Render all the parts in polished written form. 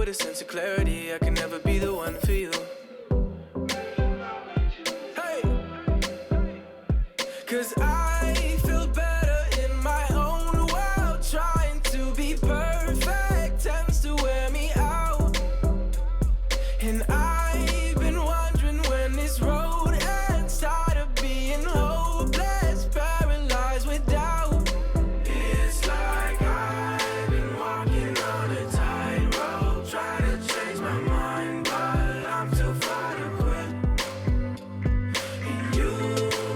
with a sense of clarity. I can never be the one for you. Hey, 'cause I feel better in my own world. Trying to be perfect tends to wear me out. And I've been wondering when this road ends. Tired of being hopeless, paralyzed with doubt. It's like I've been walking on a tightrope, trying to change my mind, but I'm too far to quit. And you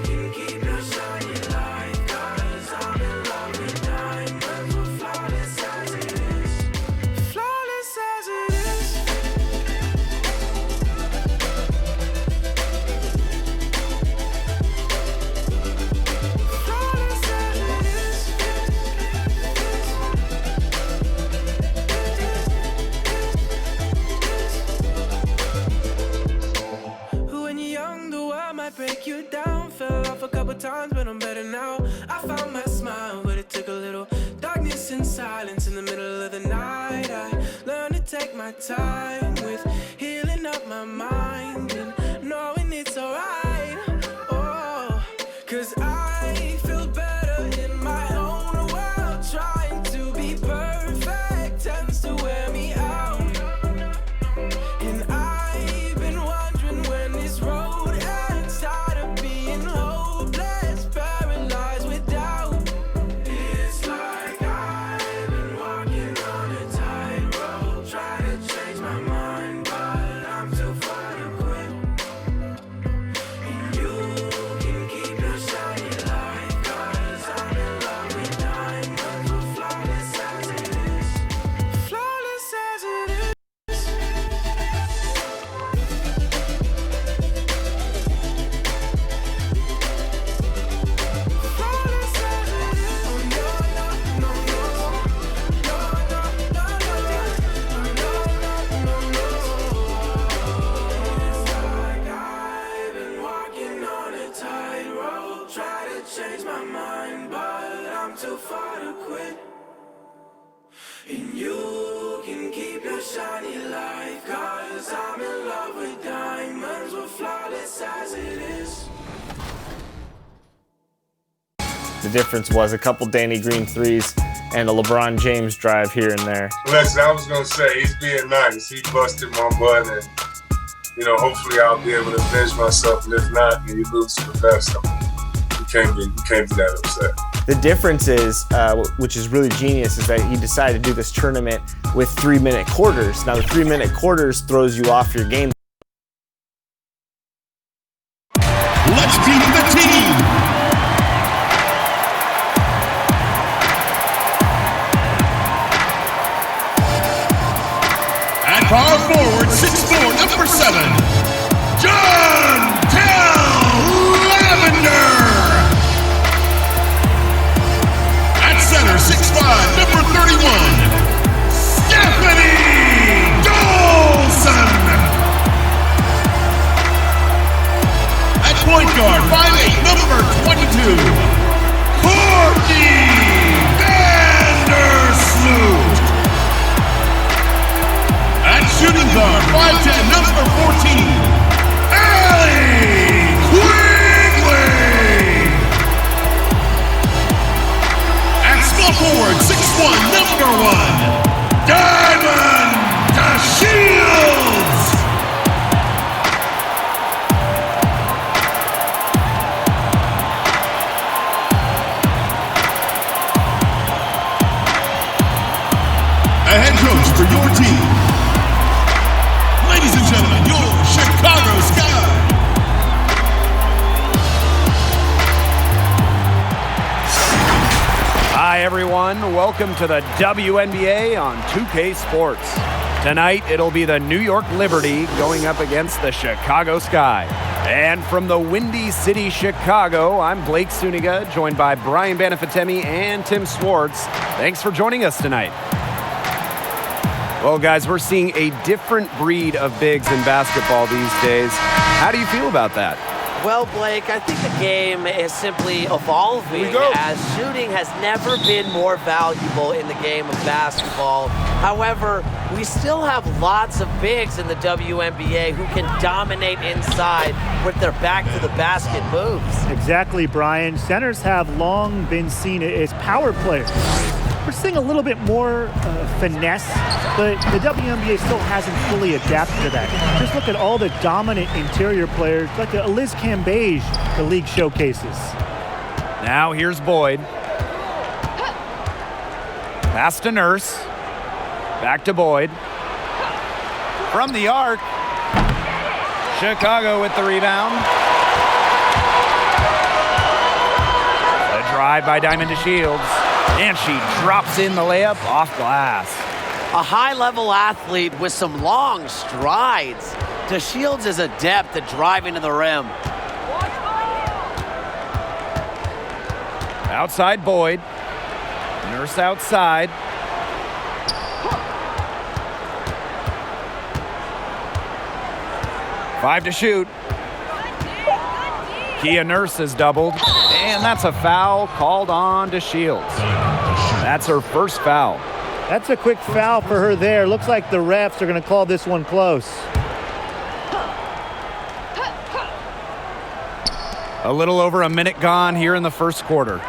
can keep your shiny light, 'cause I'm in love with diamonds, we're flawless as it is. Flawless as it is. Flawless as it is. When you're young, the world might break you down. Fell off a couple times, but I'm better now. I found my smile, but it took a little darkness and silence in the middle of the night. I learned to take my time with healing up my mind and knowing it's alright. Oh, 'cause I feel better in my own world. Trying to be perfect tends to wear me out. And I've been wondering when this road ends. Tired of being hopeless, paralyzed with doubt. It's like I've been walking on a tightrope, trying to change my mind, but I'm too far to quit. And you can keep your shiny light, 'cause I'm in love with diamonds, we're flawless as it is. Flawless as it is. Flawless as it is. Oh no, no, no, no. No, no, no, no. No, no, no, no. It's like I've been walking on a tightrope, try to change my mind, but I'm too far to quit. And you can keep your shiny light, 'cause I'm in love with diamonds, we're flawless as it is. The difference was a couple Danny Green threes and a LeBron James drive here and there. Listen, I was going to say, he's being nice. He busted my butt, and, hopefully I'll be able to avenge myself. And if not, then you lose to the best. You can't be that upset. The difference is, which is really genius, is that he decided to do this tournament with 3-minute quarters. Now the 3-minute quarters throws you off your game. Let's beat the team. At power forward, 6'4", number 7, John Lavender. At center, 6'5", number 31, Stephanie Dolson. At point guard, 5'8", number 22, Courtney Vandersloot. At shooting guard, 5'10", number 14, Allie Quigley. At small forward, 6'1", number 1, Diamond DeShields. A head coach for your team. Ladies and gentlemen, your Chicago Sky. Hi, everyone. Welcome to the WNBA on 2K Sports. Tonight, it'll be the New York Liberty going up against the Chicago Sky. And from the Windy City, Chicago, I'm Blake Suniga, joined by Brian Banafitemi and Tim Swartz. Thanks for joining us tonight. Well, guys, we're seeing a different breed of bigs in basketball these days. How do you feel about that? Well, Blake, I think the game is simply evolving as shooting has never been more valuable in the game of basketball. However, we still have lots of bigs in the WNBA who can dominate inside with their back-to-the-basket moves. Exactly, Brian. Centers have long been seen as power players. We're seeing a little bit more finesse, but the WNBA still hasn't fully adapted to that. Just look at all the dominant interior players like Liz Cambage the league showcases. Now here's Boyd. Pass to Nurse. Back to Boyd. From the arc. Chicago with the rebound. A drive by Diamond DeShields. And she drops in the layup off glass. A high-level athlete with some long strides. DeShields is adept at driving to the rim. Outside Boyd. Nurse outside. Five to shoot. Kia Nurse is doubled. And that's a foul called on DeShields. That's her first foul. That's a quick foul for her there. Looks like the refs are going to call this one close. A little over a minute gone here in the first quarter.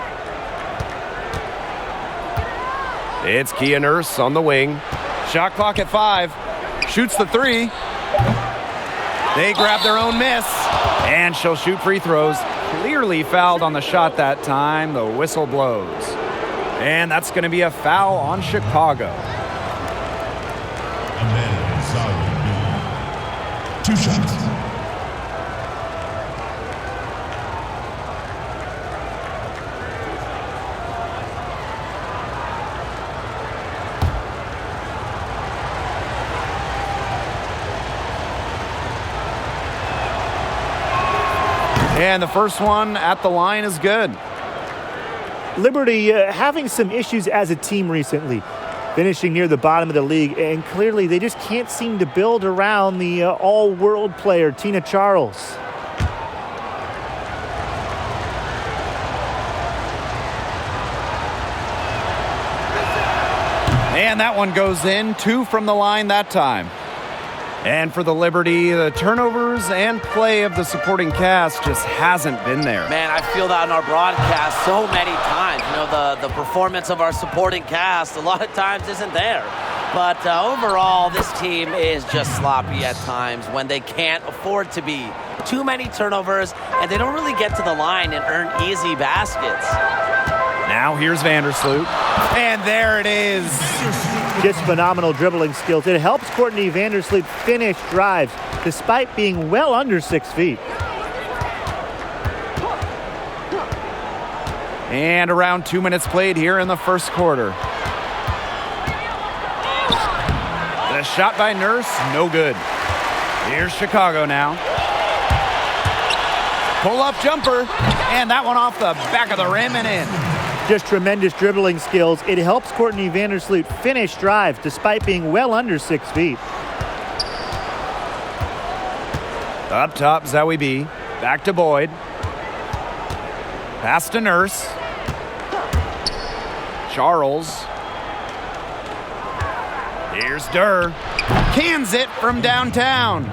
It's Kia Nurse on the wing. Shot clock at 5. Shoots the 3. They grab their own miss. And she'll shoot free throws. Clearly fouled on the shot that time. The whistle blows. And that's going to be a foul on Chicago. Two shots. And the first one at the line is good. Liberty having some issues as a team recently, finishing near the bottom of the league, and clearly they just can't seem to build around the all-world player, Tina Charles. And that one goes in. 2 from the line that time. And for the Liberty, the turnovers and play of the supporting cast just hasn't been there. Man, I feel that on our broadcast so many times. You know, the performance of our supporting cast a lot of times isn't there. But overall, this team is just sloppy at times when they can't afford to be. Too many turnovers, and they don't really get to the line and earn easy baskets. Now here's Vandersloot. And there it is. Just phenomenal dribbling skills. It helps Courtney Vandersloot finish drives despite being well under 6 feet. And around 2 minutes played here in the first quarter. The shot by Nurse, no good. Here's Chicago now. Pull-up jumper, and that one off the back of the rim and in. Just tremendous dribbling skills. It helps Courtney Vandersloot finish drives despite being well under 6 feet. Up top, Zoe B. Back to Boyd. Pass to Nurse. Charles. Here's Durr. Cans it from downtown.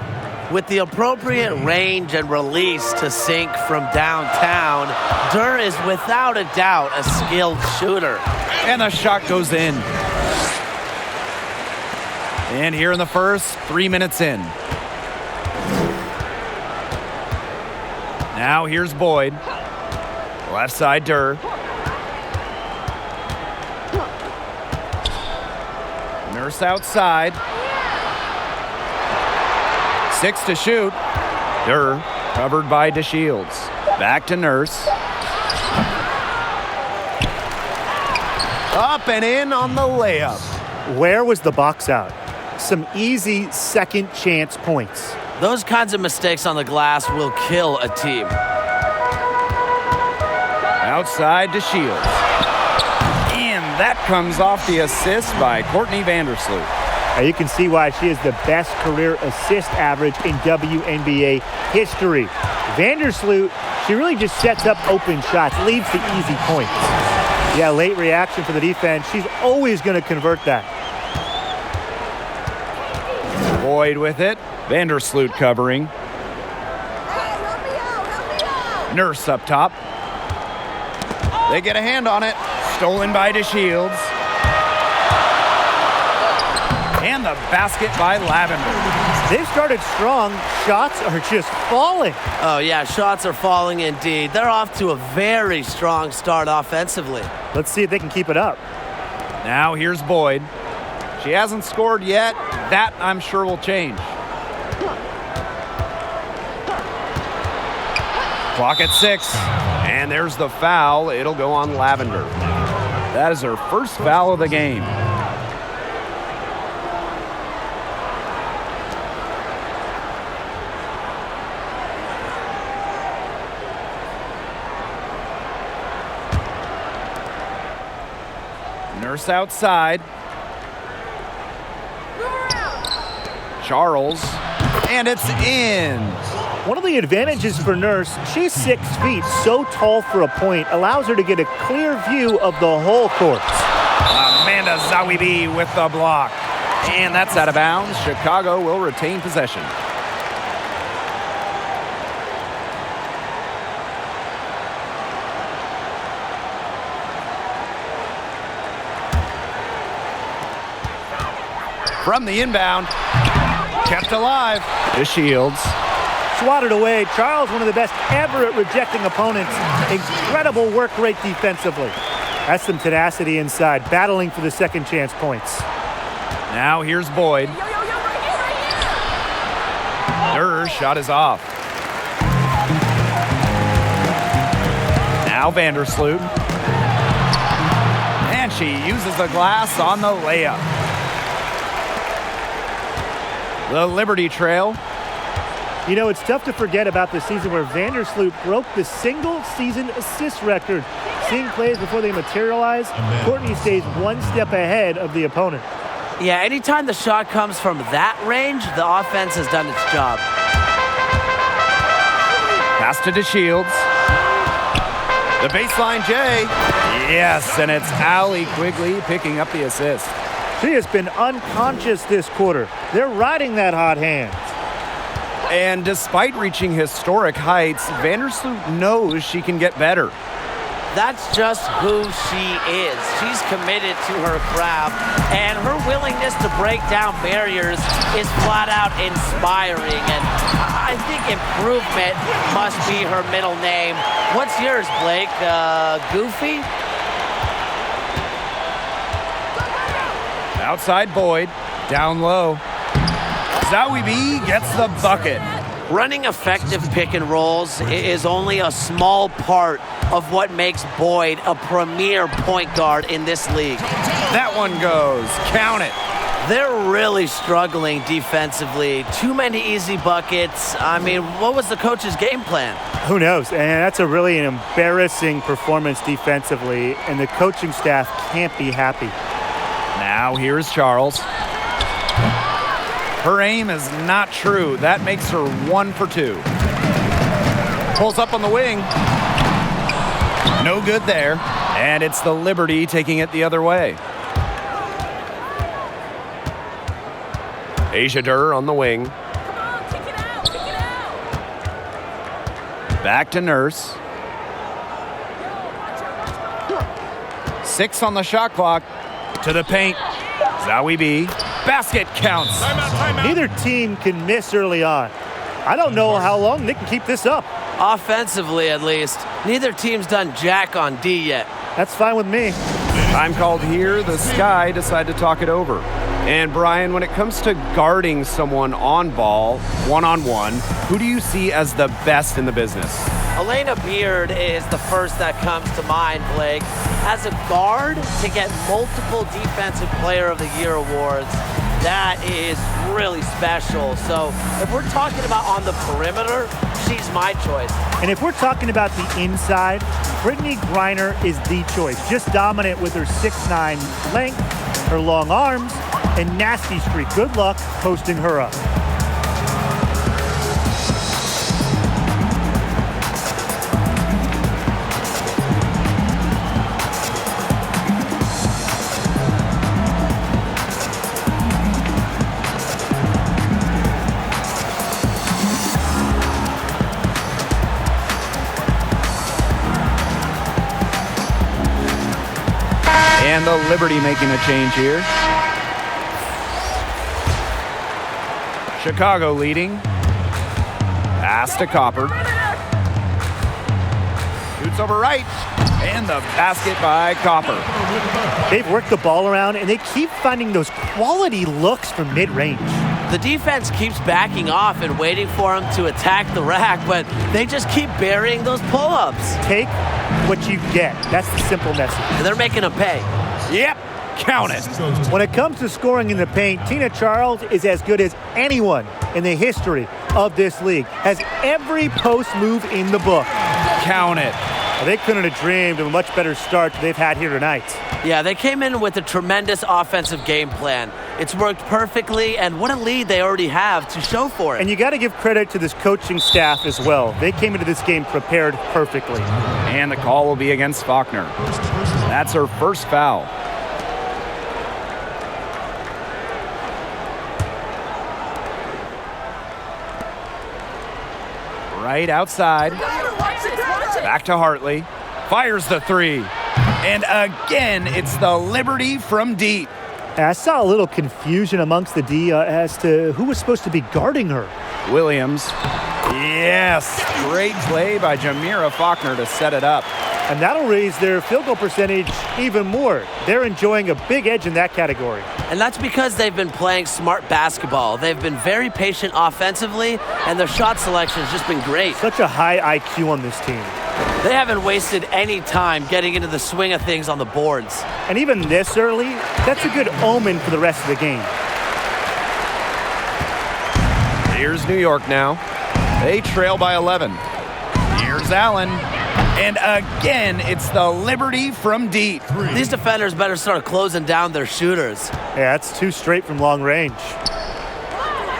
With the appropriate range and release to sink from downtown, Durr is without a doubt a skilled shooter. And the shot goes in. And here in the first, 3 minutes in. Now here's Boyd. Left side, Durr. Nurse outside. 6 to shoot. Durr covered by DeShields. Back to Nurse. Up and in on the layup. Where was the box out? Some easy second chance points. Those kinds of mistakes on the glass will kill a team. Outside DeShields. And that comes off the assist by Courtney Vandersloot. Now you can see why she is the best career assist average in WNBA history. Vandersloot, she really just sets up open shots, leaves the easy points. Yeah, late reaction for the defense. She's always going to convert that. Boyd with it. Vandersloot covering. Nurse up top. They get a hand on it. Stolen by DeShields. And the basket by Lavender. They've started strong. Shots are just falling. Oh, yeah, shots are falling indeed. They're off to a very strong start offensively. Let's see if they can keep it up. Now here's Boyd. She hasn't scored yet. That, I'm sure, will change. Clock at 6. And there's the foul. It'll go on Lavender. That is her first foul of the game. Nurse outside. Charles. And it's in. One of the advantages for Nurse, she's 6 feet, so tall for a point, allows her to get a clear view of the whole court. Amanda Zawibi with the block. And that's out of bounds. Chicago will retain possession. From the inbound, kept alive. DeShields. Swatted away. Charles, one of the best ever at rejecting opponents. Incredible work rate defensively. That's some tenacity inside, battling for the second chance points. Now here's Boyd. Durr's shot is off. Now Vandersloot. And she uses the glass on the layup. The Liberty trail. You know, it's tough to forget about the season where Vandersloot broke the single-season assist record. Seeing plays before they materialize, Courtney stays one step ahead of the opponent. Yeah, anytime the shot comes from that range, the offense has done its job. Pass to DeShields. The baseline J. Yes, and it's Allie Quigley picking up the assist. She has been unconscious this quarter. They're riding that hot hand. And despite reaching historic heights, Vandersloot knows she can get better. That's just who she is. She's committed to her craft, and her willingness to break down barriers is flat out inspiring. And I think improvement must be her middle name. What's yours, Blake? Goofy? Outside Boyd, down low. Zawibi gets the bucket. Running effective pick and rolls is only a small part of what makes Boyd a premier point guard in this league. That one goes. Count it. They're really struggling defensively. Too many easy buckets. I mean, what was the coach's game plan? Who knows? And that's a really embarrassing performance defensively, and the coaching staff can't be happy. Now here's Charles. Her aim is not true. That makes her 1 for 2. Pulls up on the wing. No good there. And it's the Liberty taking it the other way. Asia Durr on the wing. Back to Nurse. 6 on the shot clock. To the paint. Zawibi. Basket counts. Neither team can miss early on. I don't know how long they can keep this up. Offensively, at least. Neither team's done jack on D yet. That's fine with me. Time called here. The Sky decide to talk it over. And Brian, when it comes to guarding someone on ball, one-on-one, who do you see as the best in the business? Elena Beard is the first that comes to mind, Blake. As a guard, to get multiple Defensive Player of the Year awards, that is really special. So if we're talking about on the perimeter, she's my choice. And if we're talking about the inside, Brittney Griner is the choice. Just dominant with her 6'9" length, her long arms, and nasty streak. Good luck posting her up. And the Liberty making a change here. Chicago leading. Pass to Copper. Shoots over right. And the basket by Copper. They've worked the ball around, and they keep finding those quality looks from mid-range. The defense keeps backing off and waiting for them to attack the rack, but they just keep burying those pull-ups. Take what you get. That's the simple message. And they're making them pay. Yep, count it. When it comes to scoring in the paint, Tina Charles is as good as anyone in the history of this league. Has every post move in the book. Count it. They couldn't have dreamed of a much better start they've had here tonight. Yeah, they came in with a tremendous offensive game plan. It's worked perfectly, and what a lead they already have to show for it. And you got to give credit to this coaching staff as well. They came into this game prepared perfectly. And the call will be against Faulkner. That's her first foul. Right outside. Back to Hartley. Fires the three. And again, it's the Liberty from deep. I saw a little confusion amongst the D as to who was supposed to be guarding her. Williams. Yes. Great play by Jamira Faulkner to set it up. And that'll raise their field goal percentage even more. They're enjoying a big edge in that category. And that's because they've been playing smart basketball. They've been very patient offensively, and their shot selection has just been great. Such a high IQ on this team. They haven't wasted any time getting into the swing of things on the boards. And even this early, that's a good omen for the rest of the game. Here's New York now. They trail by 11. Here's Allen. And again, it's the Liberty from deep. These defenders better start closing down their shooters. Yeah, that's two straight from long range.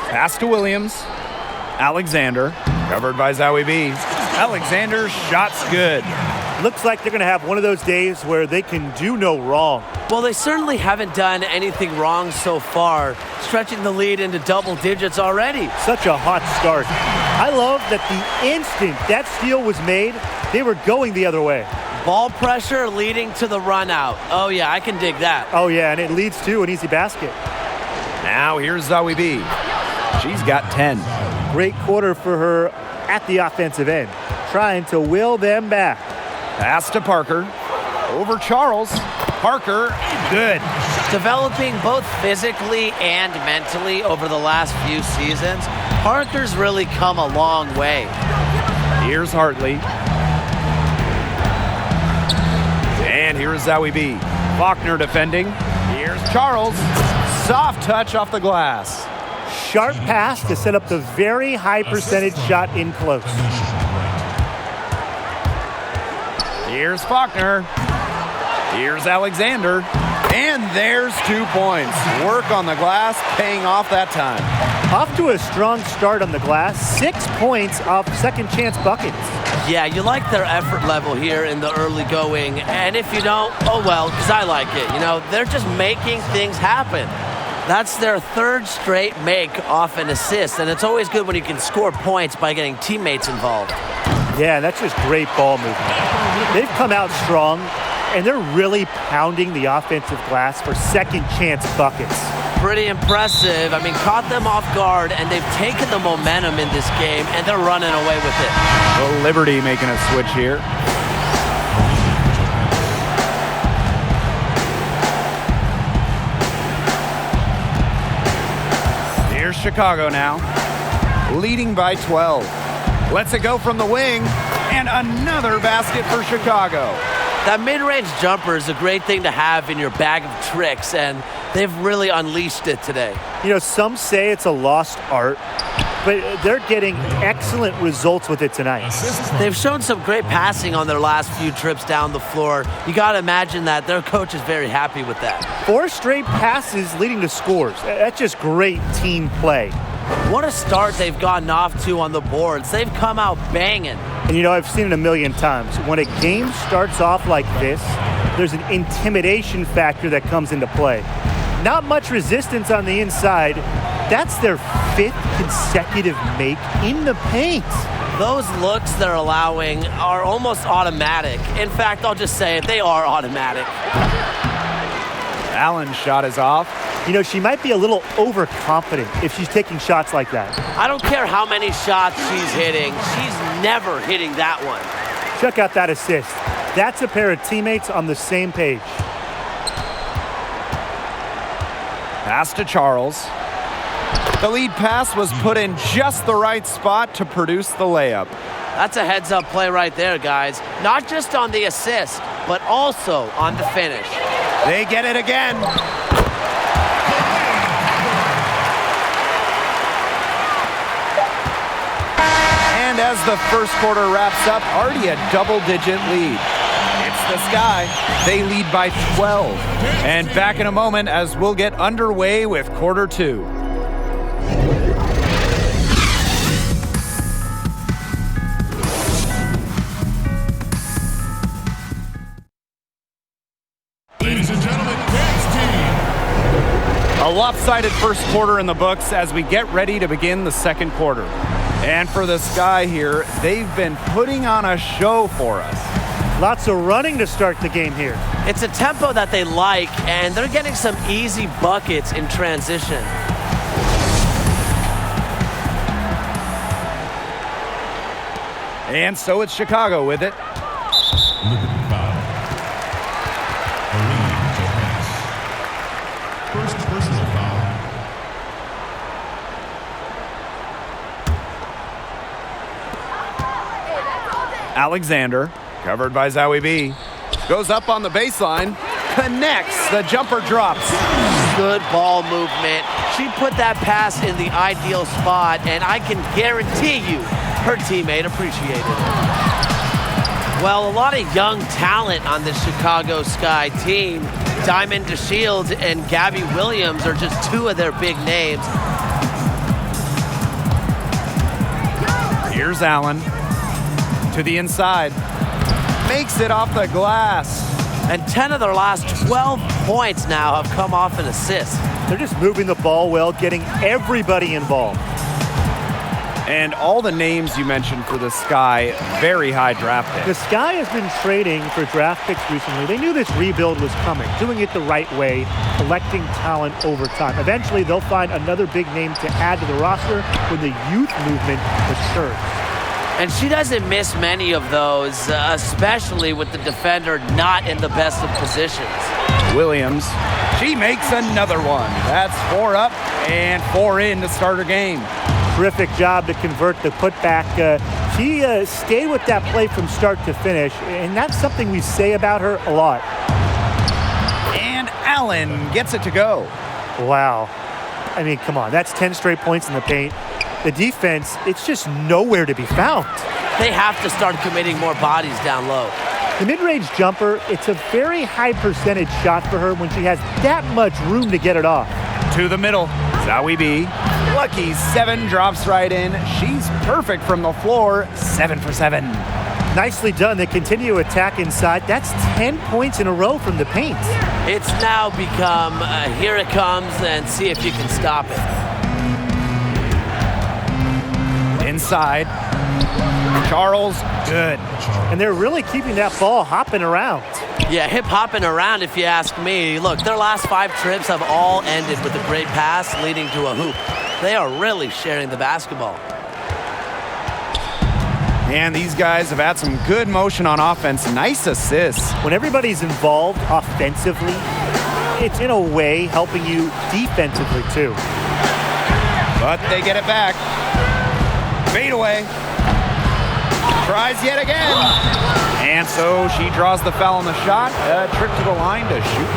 Pass to Williams. Alexander, covered by Zowie B. Alexander's shot's good. Looks like they're going to have one of those days where they can do no wrong. Well, they certainly haven't done anything wrong so far, stretching the lead into double digits already. Such a hot start. I love that the instant that steal was made, they were going the other way. Ball pressure leading to the run out. Oh, yeah, I can dig that. Oh, yeah, and it leads to an easy basket. Now here's Zowie B. She's got 10. Great quarter for her at the offensive end, trying to will them back. Pass to Parker. Over Charles. Parker, good. Developing both physically and mentally over the last few seasons, Parker's really come a long way. Here's Hartley. And here's Zowie B. Faulkner defending. Here's Charles. Soft touch off the glass. Sharp pass to set up the very high percentage shot in close. Here's Faulkner. Here's Alexander. And there's 2 points. Work on the glass, paying off that time. Off to a strong start on the glass. 6 points off second chance buckets. Yeah, you like their effort level here in the early going. And if you don't, oh well, because I like it. You know, they're just making things happen. That's their third straight make off an assist. And it's always good when you can score points by getting teammates involved. Yeah, that's just great ball movement. They've come out strong, and they're really pounding the offensive glass for second chance buckets. Pretty impressive. I mean, caught them off guard, and they've taken the momentum in this game, and they're running away with it. Well, Liberty making a switch here. Here's Chicago now, leading by 12. Lets it go from the wing, and another basket for Chicago. That mid-range jumper is a great thing to have in your bag of tricks, and they've really unleashed it today. You know, some say it's a lost art, but they're getting excellent results with it tonight. They've shown some great passing on their last few trips down the floor. You got to imagine that their coach is very happy with that. 4 straight passes leading to scores. That's just great team play. What a start they've gotten off to on the boards. They've come out banging. And you know, I've seen it a million times. When a game starts off like this, there's an intimidation factor that comes into play. Not much resistance on the inside. That's their 5th consecutive make in the paint. Those looks they're allowing are almost automatic. In fact, I'll just say it, they are automatic. Allen's shot is off. You know, she might be a little overconfident if she's taking shots like that. I don't care how many shots she's hitting. She's never hitting that one. Check out that assist. That's a pair of teammates on the same page. Pass to Charles. The lead pass was put in just the right spot to produce the layup. That's a heads-up play right there, guys. Not just on the assist, but also on the finish. They get it again. And as the first quarter wraps up, already a double-digit lead. It's the Sky. They lead by 12. And back in a moment as we'll get underway with quarter 2. Ladies and gentlemen, Kings team. A lopsided first quarter in the books as we get ready to begin the second quarter. And for the Sky here, they've been putting on a show for us. Lots of running to start the game here. It's a tempo that they like, and they're getting some easy buckets in transition. And so it's Chicago with it. Liberty foul. First personal foul. Alexander, covered by Zowie B. Goes up on the baseline, connects, the jumper drops. Good ball movement. She put that pass in the ideal spot, and I can guarantee you her teammate appreciated it. Well, a lot of young talent on the Chicago Sky team. Diamond DeShields and Gabby Williams are just two of their big names. Here's Allen to the inside. Makes it off the glass. And 10 of their last 12 points now have come off an assist. They're just moving the ball well, getting everybody involved. And all the names you mentioned for the Sky, very high draft The picks. Sky has been trading for draft picks recently. They knew this rebuild was coming, doing it the right way, collecting talent over time. Eventually, they'll find another big name to add to the roster when the youth movement matures. And she doesn't miss many of those, especially with the defender not in the best of positions. Williams, she makes another one. That's 4 up and 4 in to start her game. Terrific job to convert the putback. She stayed with that play from start to finish, and that's something we say about her a lot. And Allen gets it to go. Wow. I mean, come on. That's 10 straight points in the paint. The defense, it's just nowhere to be found. They have to start committing more bodies down low. The mid-range jumper, it's a very high percentage shot for her when she has that much room to get it off. To the middle, Zowie B. Lucky 7 drops right in. She's perfect from the floor, 7 for 7. Nicely done. They continue to attack inside. That's 10 points in a row from the paint. It's now become, here it comes, and see if you can stop it. Inside, Charles, good. And they're really keeping that ball hopping around. Yeah, hip hopping around if you ask me. Look, their last 5 trips have all ended with a great pass leading to a hoop. They are really sharing the basketball. And these guys have had some good motion on offense. Nice assists. When everybody's involved offensively, it's in a way helping you defensively too. But they get it back. Fade away. Tries yet again. And so she draws the foul on the shot. A trip to the line to shoot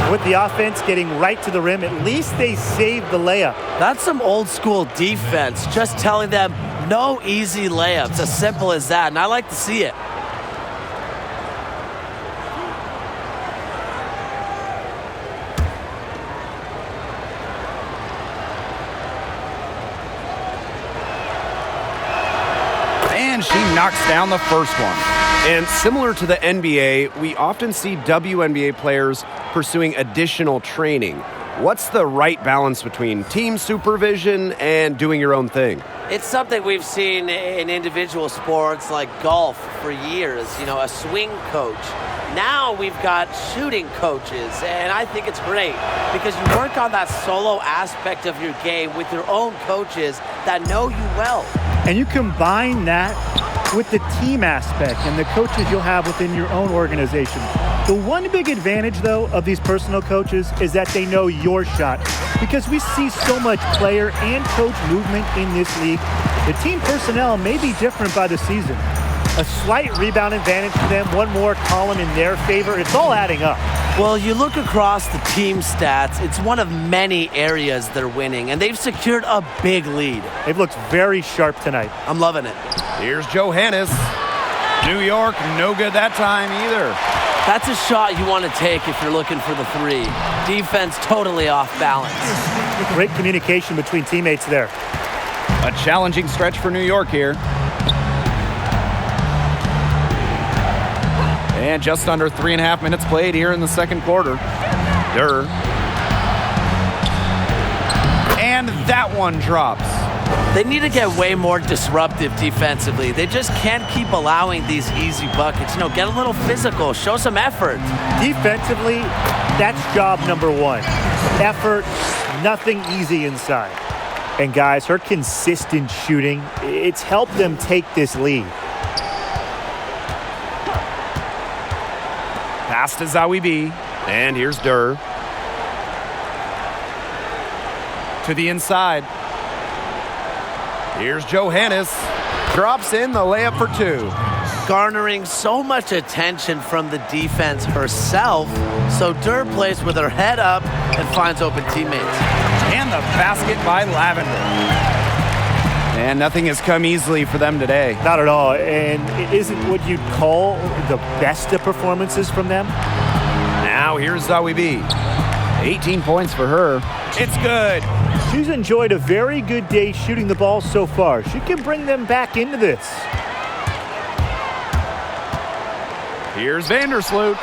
2. With the offense getting right to the rim, at least they saved the layup. That's some old school defense, just telling them no easy layups, as simple as that, and I like to see it. And she knocks down the first one. And similar to the NBA, we often see WNBA players pursuing additional training. What's the right balance between team supervision and doing your own thing? It's something we've seen in individual sports like golf for years, a swing coach. Now we've got shooting coaches, and I think it's great because you work on that solo aspect of your game with your own coaches that know you well. And you combine that with the team aspect and the coaches you'll have within your own organization. The one big advantage, though, of these personal coaches is that they know your shot. Because we see so much player and coach movement in this league, the team personnel may be different by the season. A slight rebound advantage for them, one more column in their favor. It's all adding up. Well, you look across the team stats, it's one of many areas they're winning, and they've secured a big lead. They've looked very sharp tonight. I'm loving it. Here's Johannes. New York, no good that time either. That's a shot you want to take if you're looking for the three. Defense totally off balance. Great communication between teammates there. A challenging stretch for New York here. And just under 3.5 minutes played here in the second quarter. Durr. And that one drops. They need to get way more disruptive defensively. They just can't keep allowing these easy buckets. Get a little physical, show some effort. Defensively, that's job number one. Effort, nothing easy inside. And guys, her consistent shooting, it's helped them take this lead. Pass to Zawi B. And here's Durr. To the inside. Here's Johannes. Drops in the layup for two. Garnering so much attention from the defense herself, so Durr plays with her head up and finds open teammates. And the basket by Lavender. And nothing has come easily for them today. Not at all. And it isn't what you'd call the best of performances from them. Now here's Zawi B. 18 points for her. It's good. She's enjoyed a very good day shooting the ball so far. She can bring them back into this. Here's Vandersloot.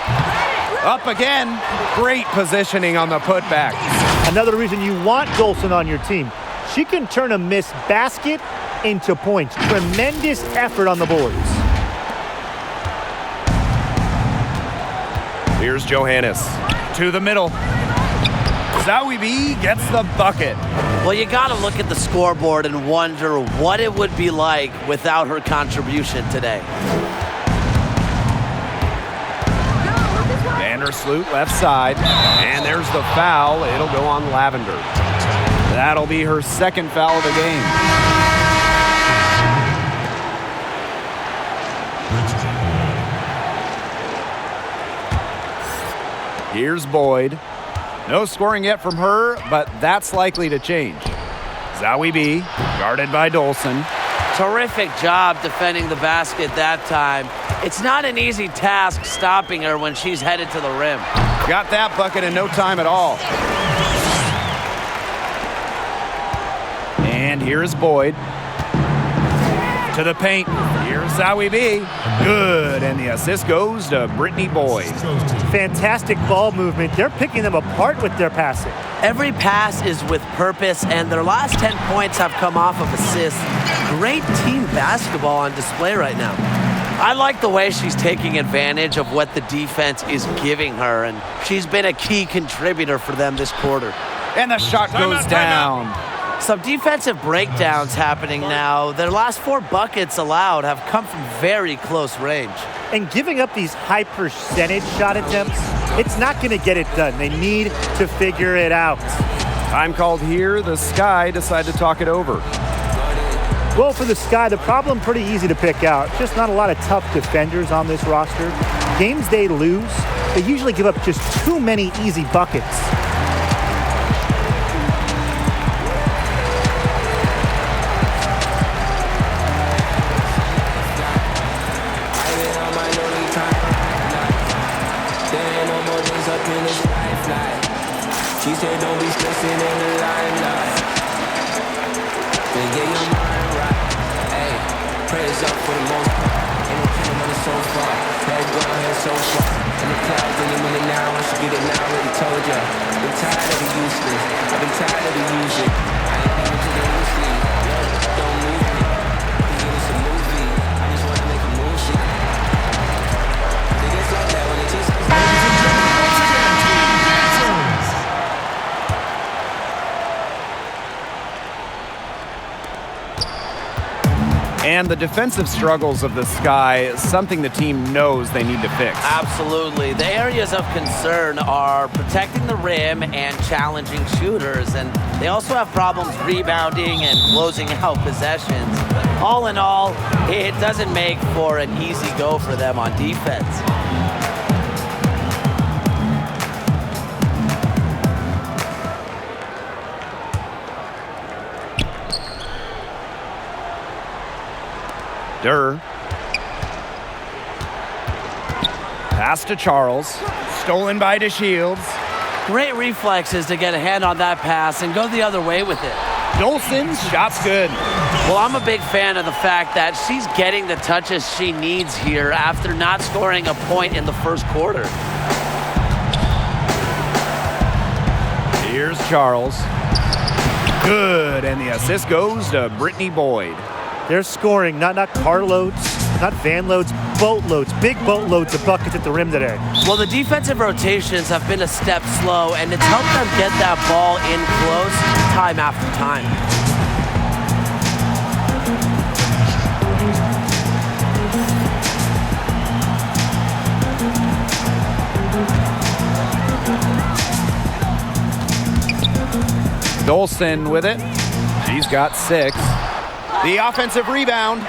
Up again. Great positioning on the putback. Another reason you want Dolson on your team. She can turn a missed basket into points. Tremendous effort on the boards. Here's Johannes. To the middle. Zawi B gets the bucket. Well, you got to look at the scoreboard and wonder what it would be like without her contribution today. Vandersloot left side. And there's the foul. It'll go on Lavender. That'll be her second foul of the game. Here's Boyd. No scoring yet from her, but that's likely to change. Zawi B, guarded by Dolson. Terrific job defending the basket that time. It's not an easy task stopping her when she's headed to the rim. Got that bucket in no time at all. And here's Boyd. To the paint. Here's Zawi B. Good. And the assist goes to Brittney Boyd. Fantastic ball movement. They're picking them apart with their passing. Every pass is with purpose, and their last 10 points have come off of assists. Great team basketball on display right now. I like the way she's taking advantage of what the defense is giving her, and she's been a key contributor for them this quarter. And the shot goes down. Some defensive breakdowns happening now. Their last 4 buckets allowed have come from very close range. And giving up these high percentage shot attempts, it's not going to get it done. They need to figure it out. Time called here. The Sky decide to talk it over. Well, for the Sky, the problem pretty easy to pick out. Just not a lot of tough defenders on this roster. Games they lose, they usually give up just too many easy buckets. She said don't be stressing in the limelight. Then get your mind right. Hey, prayers up for the most part. Ain't no killing money so far. Head going ahead so far. In the clouds, and your money now. Once you get it now, I already told ya. been tired of the useless. I've been tired of the music. I ain't even taking loosely. Don't move me. Thinking it's a movie. I just wanna make a move. Shit. It gets like that when it just. And the defensive struggles of the Sky, something the team knows they need to fix. Absolutely. The areas of concern are protecting the rim and challenging shooters, and they also have problems rebounding and closing out possessions. All in all, it doesn't make for an easy go for them on defense. Durr. Pass to Charles. Stolen by DeShields. Great reflexes to get a hand on that pass and go the other way with it. Dolson's shot's good. Well, I'm a big fan of the fact that she's getting the touches she needs here after not scoring a point in the first quarter. Here's Charles. Good, and the assist goes to Brittney Boyd. They're scoring not carloads, not van loads, boatloads, big boatloads of buckets at the rim today. Well, the defensive rotations have been a step slow, and it's helped them get that ball in close time after time. Dolson with it. She's got 6. The offensive rebound.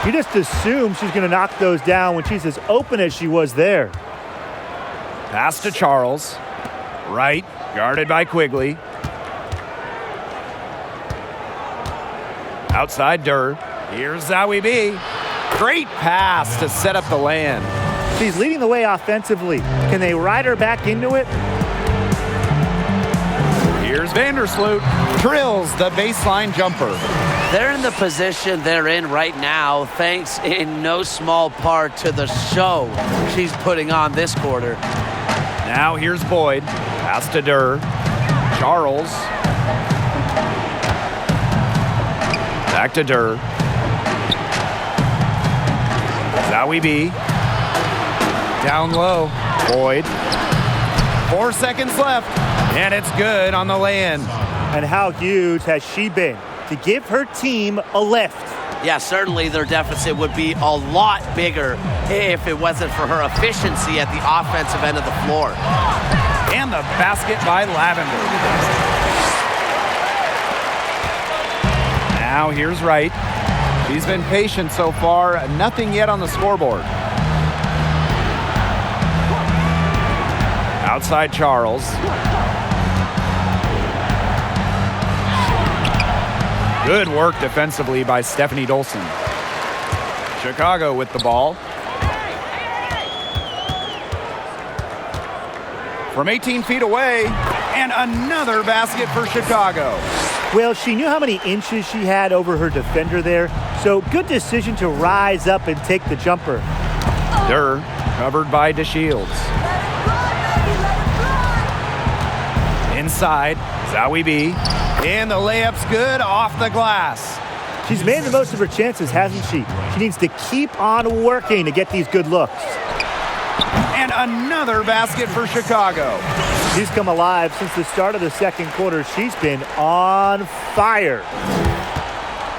You just assume she's going to knock those down when she's as open as she was there. Pass to Charles. Right, guarded by Quigley. Outside Durr. Here's Zowie B. Great pass to set up the land. She's leading the way offensively. Can they ride her back into it? Here's Vandersloot. Drills the baseline jumper. They're in the position they're in right now, thanks in no small part to the show she's putting on this quarter. Now here's Boyd. Pass to Durr. Charles. Back to Durr. Zowie B. Down low. Boyd. 4 seconds left. And it's good on the land. And how huge has she been to give her team a lift? Yeah, certainly their deficit would be a lot bigger if it wasn't for her efficiency at the offensive end of the floor. And the basket by Lavender. Now here's Wright. She's been patient so far. Nothing yet on the scoreboard. Outside Charles. Good work defensively by Stephanie Dolson. Chicago with the ball. From 18 feet away, and another basket for Chicago. Well, she knew how many inches she had over her defender there, so good decision to rise up and take the jumper. Durr, covered by DeShields. Inside, Zowie B. And the layup's good off the glass. She's made the most of her chances, hasn't she? She needs to keep on working to get these good looks. And another basket for Chicago. She's come alive since the start of the second quarter. She's been on fire.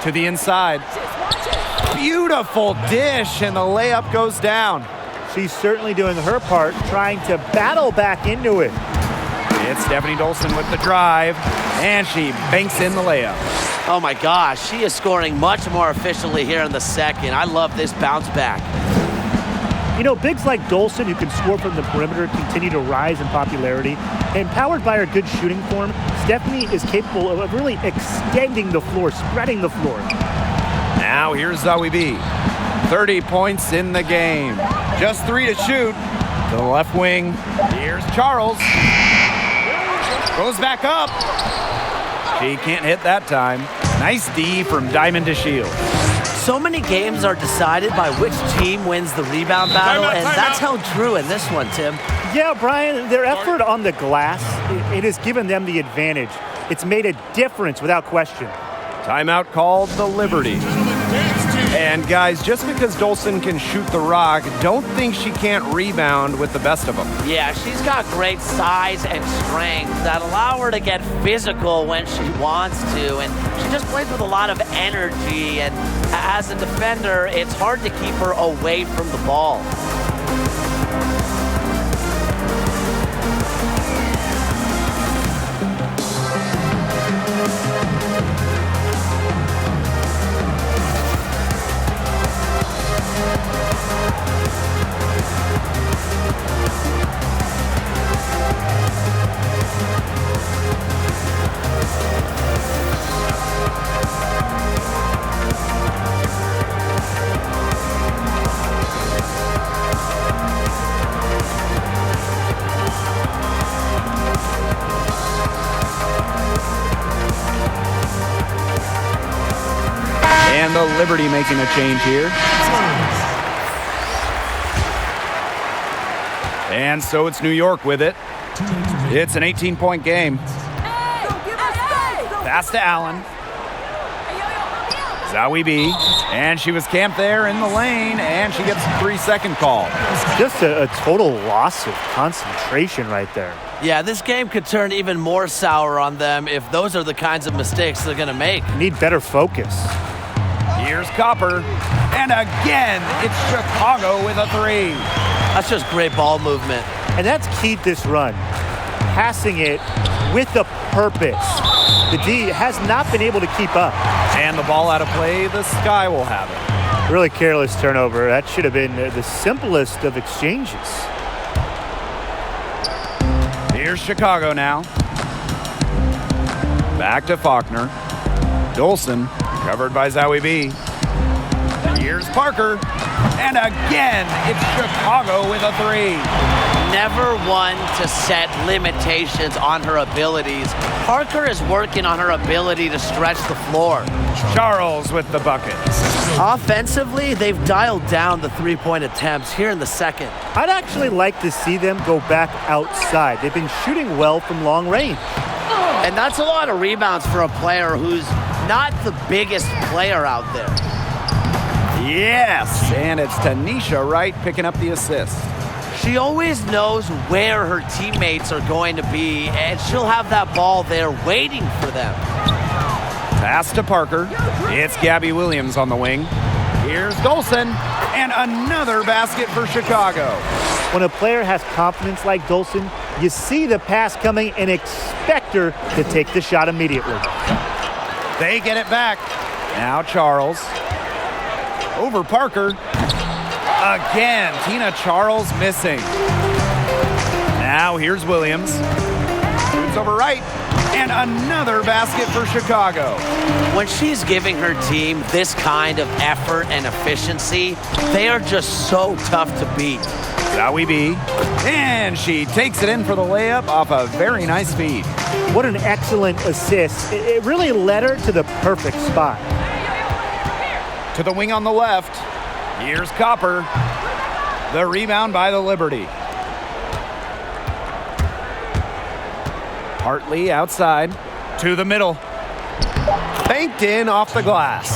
To the inside. Beautiful dish, and the layup goes down. She's certainly doing her part, trying to battle back into it. It's Stephanie Dolson with the drive, and she banks in the layup. Oh my gosh, she is scoring much more efficiently here in the second. I love this bounce back. You know, bigs like Dolson, who can score from the perimeter, continue to rise in popularity. Empowered by her good shooting form, Stephanie is capable of really extending the floor, spreading the floor. Now here's Zowie B. 30 points in the game. Just 3 to shoot. To the left wing. Here's Charles. Goes back up. She can't hit that time. Nice D from Diamond DeShields. So many games are decided by which team wins the rebound battle, and that's held true in this one, Tim. Yeah, Brian, their effort on the glass, it has given them the advantage. It's made a difference without question. Timeout called the Liberty. And guys, just because Dolson can shoot the rock, don't think she can't rebound with the best of them. Yeah, she's got great size and strength that allow her to get physical when she wants to, and she just plays with a lot of energy, and as a defender, it's hard to keep her away from the ball. And the Liberty making a change here. And so it's New York with it. It's an 18-point game. Pass to Allen. Zowie B. And she was camped there in the lane, and she gets a 3-second call. Just a total loss of concentration right there. Yeah, this game could turn even more sour on them if those are the kinds of mistakes they're going to make. Need better focus. Here's Copper. And again, it's Chicago with a 3. That's just great ball movement. And that's keyed this run. Passing it with a purpose. The D has not been able to keep up. And the ball out of play, the Sky will have it. Really careless turnover. That should have been the simplest of exchanges. Here's Chicago now. Back to Faulkner. Dolson, covered by Zowie B. Here's Parker. And again, it's Chicago with a 3. Never one to set limitations on her abilities. Parker is working on her ability to stretch the floor. Charles with the buckets. Offensively, they've dialed down the three-point attempts here in the second. I'd actually like to see them go back outside. They've been shooting well from long range. And that's a lot of rebounds for a player who's not the biggest player out there. Yes, and it's Tanisha Wright picking up the assist. She always knows where her teammates are going to be, and she'll have that ball there waiting for them. Pass to Parker. It's Gabby Williams on the wing. Here's Dolson, and another basket for Chicago. When a player has confidence like Dolson, you see the pass coming and expect her to take the shot immediately. They get it back. Now Charles. Over Parker. Again, Tina Charles missing. Now here's Williams. Shoots over right. And another basket for Chicago. When she's giving her team this kind of effort and efficiency, they are just so tough to beat. Zowie B. And she takes it in for the layup off a very nice feed. What an excellent assist. It really led her to the perfect spot. To the wing on the left. Here's Copper. The rebound by the Liberty. Hartley outside. To the middle. Banked in off the glass.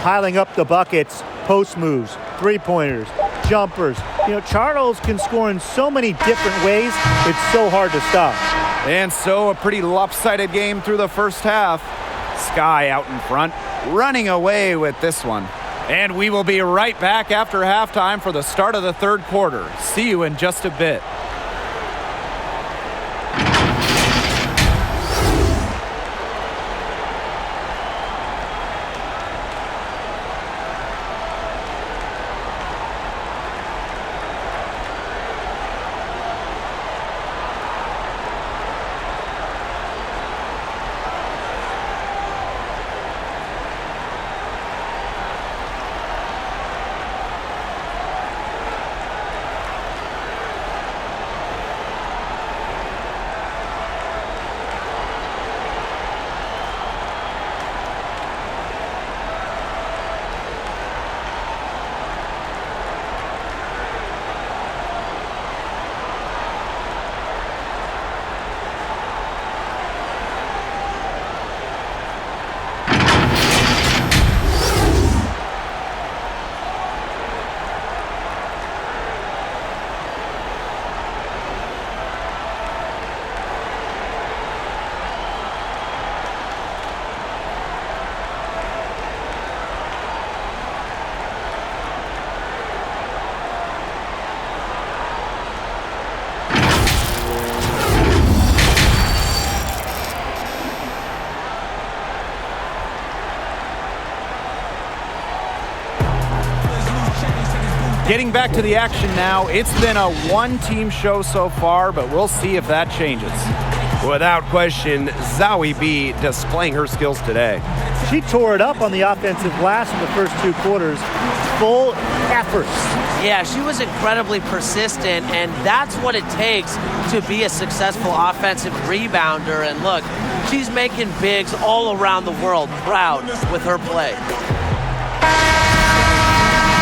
Piling up the buckets, post moves, three-pointers, jumpers. You know, Charles can score in so many different ways, it's so hard to stop. And so a pretty lopsided game through the first half. Sky out in front, running away with this one. And we will be right back after halftime for the start of the third quarter. See you in just a bit. Getting back to the action now, it's been a one-team show so far, but we'll see if that changes. Without question, Zowie B displaying her skills today. She tore it up on the offensive glass in the first 2 quarters. Full effort. Yeah, she was incredibly persistent, and that's what it takes to be a successful offensive rebounder. And look, she's making bigs all around the world proud with her play.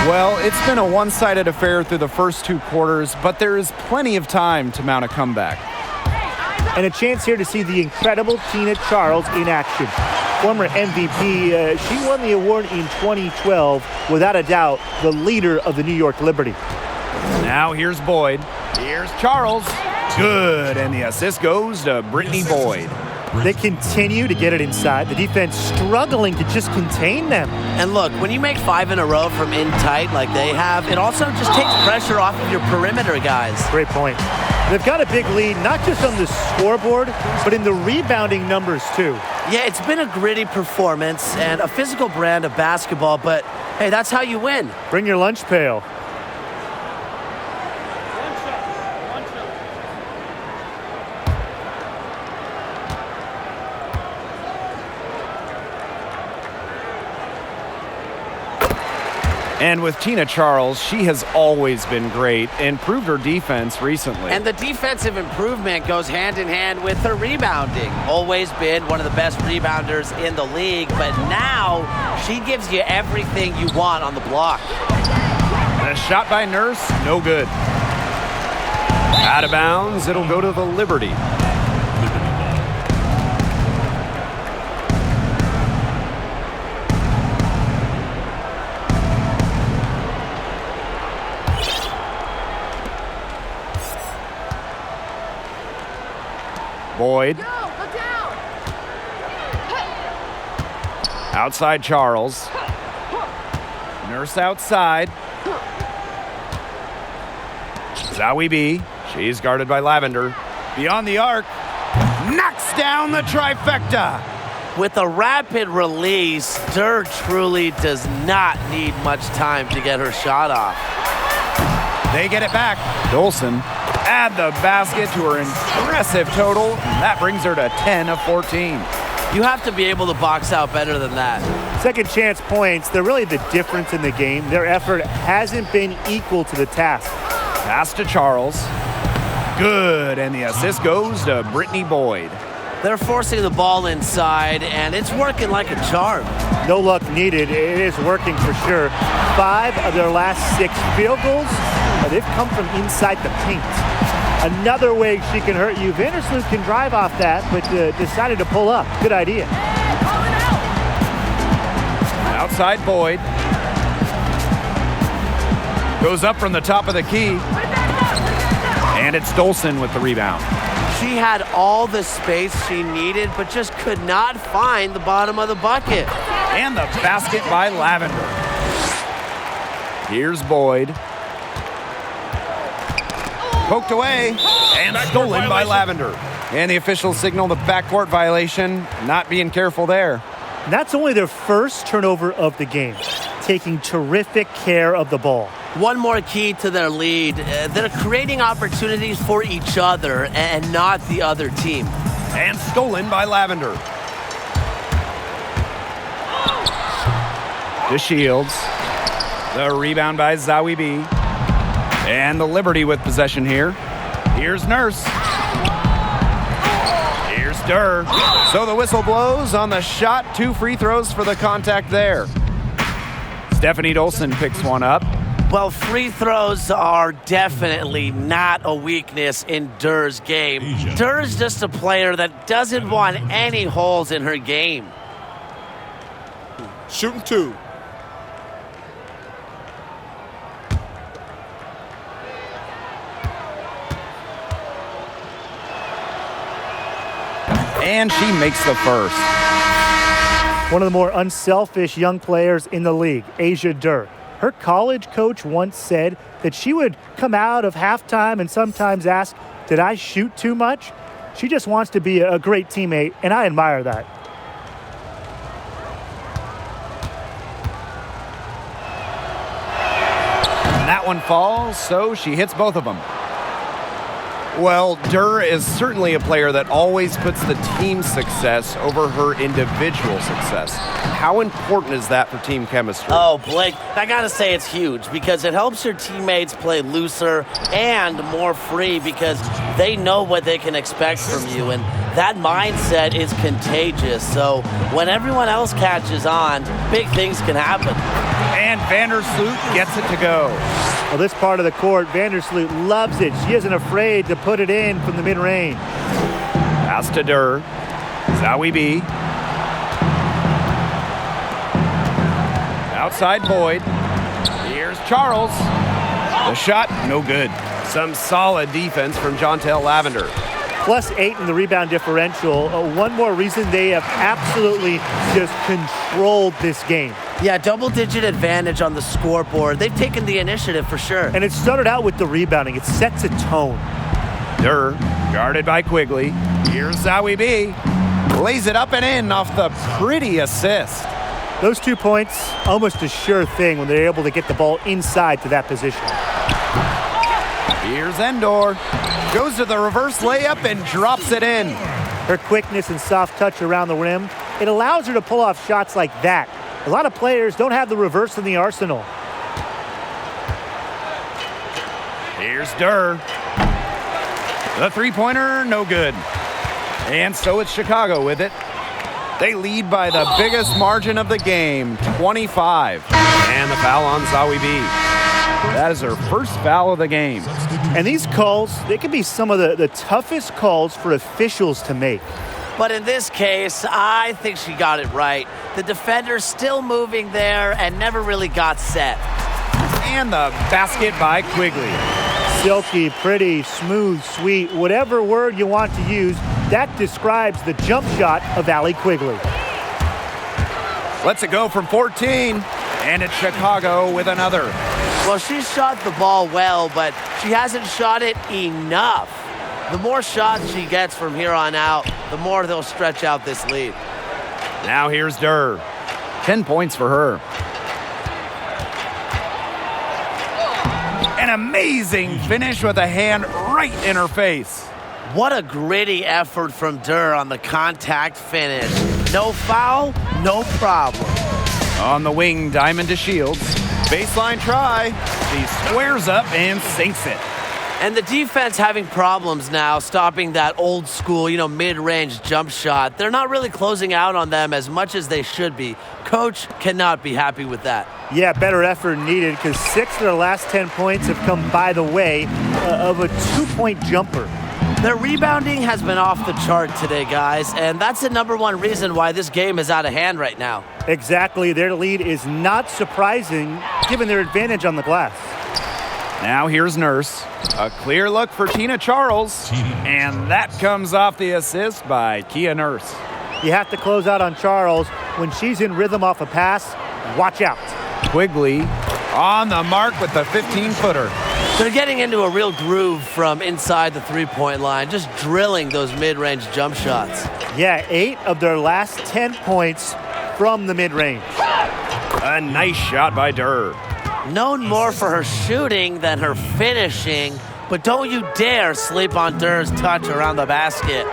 Well, it's been a one-sided affair through the first 2 quarters, but there is plenty of time to mount a comeback. And a chance here to see the incredible Tina Charles in action. Former MVP, she won the award in 2012, without a doubt, the leader of the New York Liberty. Now here's Boyd. Here's Charles. Good, and the assist goes to Brittney Boyd. They continue to get it inside. The defense struggling to just contain them. And look, when you make 5 in a row from in tight like they have, it also just takes pressure off of your perimeter guys. Great point. They've got a big lead, not just on the scoreboard, but in the rebounding numbers too. Yeah, it's been a gritty performance and a physical brand of basketball, but hey, that's how you win. Bring your lunch pail. And with Tina Charles, she has always been great, improved her defense recently. And the defensive improvement goes hand in hand with her rebounding. Always been one of the best rebounders in the league, but now she gives you everything you want on the block. A shot by Nurse, no good. Out of bounds, it'll go to the Liberty. Boyd. Outside Charles. Nurse outside. Zowie B. She's guarded by Lavender. Beyond the arc. Knocks down the trifecta. With a rapid release, Durr truly does not need much time to get her shot off. They get it back. Dolson add the basket to her impressive total. And that brings her to 10 of 14. You have to be able to box out better than that. Second chance points, they're really the difference in the game. Their effort hasn't been equal to the task. Pass to Charles. Good, and the assist goes to Brittney Boyd. They're forcing the ball inside, and it's working like a charm. No luck needed. It is working for sure. 5 of their last 6 field goals, they've come from inside the paint. Another way she can hurt you. Vandersloot can drive off that, but decided to pull up. Good idea. Outside Boyd. Goes up from the top of the key. And it's Dolson with the rebound. She had all the space she needed, but just could not find the bottom of the bucket. And the basket by Lavender. Here's Boyd. Poked away and stolen by Lavender. And the officials signal the backcourt violation, not being careful there. And that's only their first turnover of the game, taking terrific care of the ball. One more key to their lead. They're creating opportunities for each other and not the other team. And stolen by Lavender. To Shields. The rebound by Zowie B. And the Liberty with possession here. Here's Nurse. Here's Durr. So the whistle blows on the shot. 2 free throws for the contact there. Stephanie Dolson picks one up. Well, free throws are definitely not a weakness in Durr's game. Durr's just a player that doesn't want any holes in her game. Shooting 2. And she makes the first. One of the more unselfish young players in the league, Asia Durr. Her college coach once said that she would come out of halftime and sometimes ask, did I shoot too much? She just wants to be a great teammate, and I admire that. And that That one falls, so she hits both of them. Well, Durr is certainly a player that always puts the team's success over her individual success. How important is that for team chemistry? Oh, Blake, I gotta say it's huge because it helps your teammates play looser and more free because they know what they can expect from you, and that mindset is contagious. So when everyone else catches on, big things can happen. And Vandersloot gets it to go. Well, this part of the court, Vandersloot loves it. She isn't afraid to put it in from the mid-range. Pass to Durr. Zowie B. Outside Boyd. Here's Charles. The shot, no good. Some solid defense from Jontel Lavender. +8 in the rebound differential. One more reason they have absolutely just controlled this game. Yeah, double-digit advantage on the scoreboard. They've taken the initiative for sure. And it started out with the rebounding. It sets a tone. Durr, guarded by Quigley. Here's Zowie B. Lays it up and in off the pretty assist. Those 2 points, almost a sure thing when they're able to get the ball inside to that position. Here's Endor. Goes to the reverse layup and drops it in. Her quickness and soft touch around the rim, it allows her to pull off shots like that. A lot of players don't have the reverse in the arsenal. Here's Durr. The three-pointer, no good. And so it's Chicago with it. They lead by the biggest margin of the game, 25. And the foul on Zowie B. That is her first foul of the game. And these calls, they can be some of the toughest calls for officials to make. But in this case, I think she got it right. The defender's still moving there and never really got set. And the basket by Quigley. Silky, pretty, smooth, sweet, whatever word you want to use, that describes the jump shot of Allie Quigley. Lets it go from 14, and it's Chicago with another. Well, she shot the ball well, but she hasn't shot it enough. The more shots she gets from here on out, the more they'll stretch out this lead. Now here's Durr. 10 points for her. An amazing finish with a hand right in her face. What a gritty effort from Durr on the contact finish. No foul, no problem. On the wing, Diamond to Shields. Baseline try. She squares up and sinks it. And the defense having problems now stopping that old school, mid-range jump shot. They're not really closing out on them as much as they should be. Coach cannot be happy with that. Yeah, better effort needed because 6 of their last 10 points have come by the way of a 2-point jumper. Their rebounding has been off the chart today, guys, and that's the number one reason why this game is out of hand right now. Exactly. Their lead is not surprising given their advantage on the glass. Now here's Nurse. A clear look for Tina Charles, and that comes off the assist by Kia Nurse. You have to close out on Charles. When she's in rhythm off a pass, watch out. Quigley on the mark with the 15-footer. They're getting into a real groove from inside the three-point line, just drilling those mid-range jump shots. Yeah, 8 of their last 10 points from the mid-range. A nice shot by Durr. Known more for her shooting than her finishing, but don't you dare sleep on Durr's touch around the basket.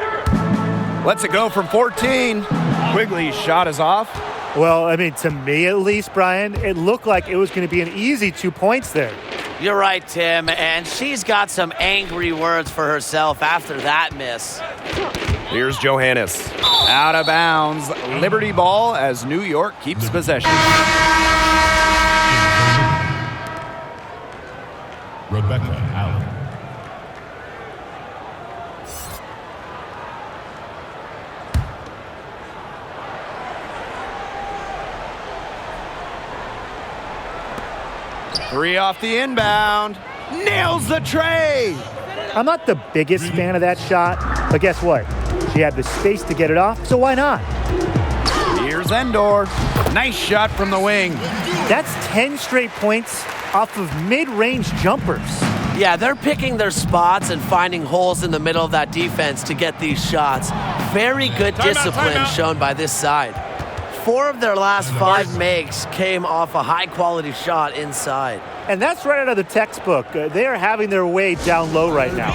Lets it go from 14. Quigley's shot is off. Well, to me at least, Brian, it looked like it was going to be an easy 2 points there. You're right, Tim, and she's got some angry words for herself after that miss. Here's Johannes. Out of bounds. Liberty ball as New York keeps possession. Rebecca Allen. Three off the inbound. Nails the tray. I'm not the biggest fan of that shot, but guess what? She had the space to get it off, so why not? Here's Endor. Nice shot from the wing. That's 10 straight points off of mid-range jumpers. Yeah, they're picking their spots and finding holes in the middle of that defense to get these shots. Very good discipline shown by this side. 4 of their last 5 makes came off a high-quality shot inside. And that's right out of the textbook. They are having their way down low right now.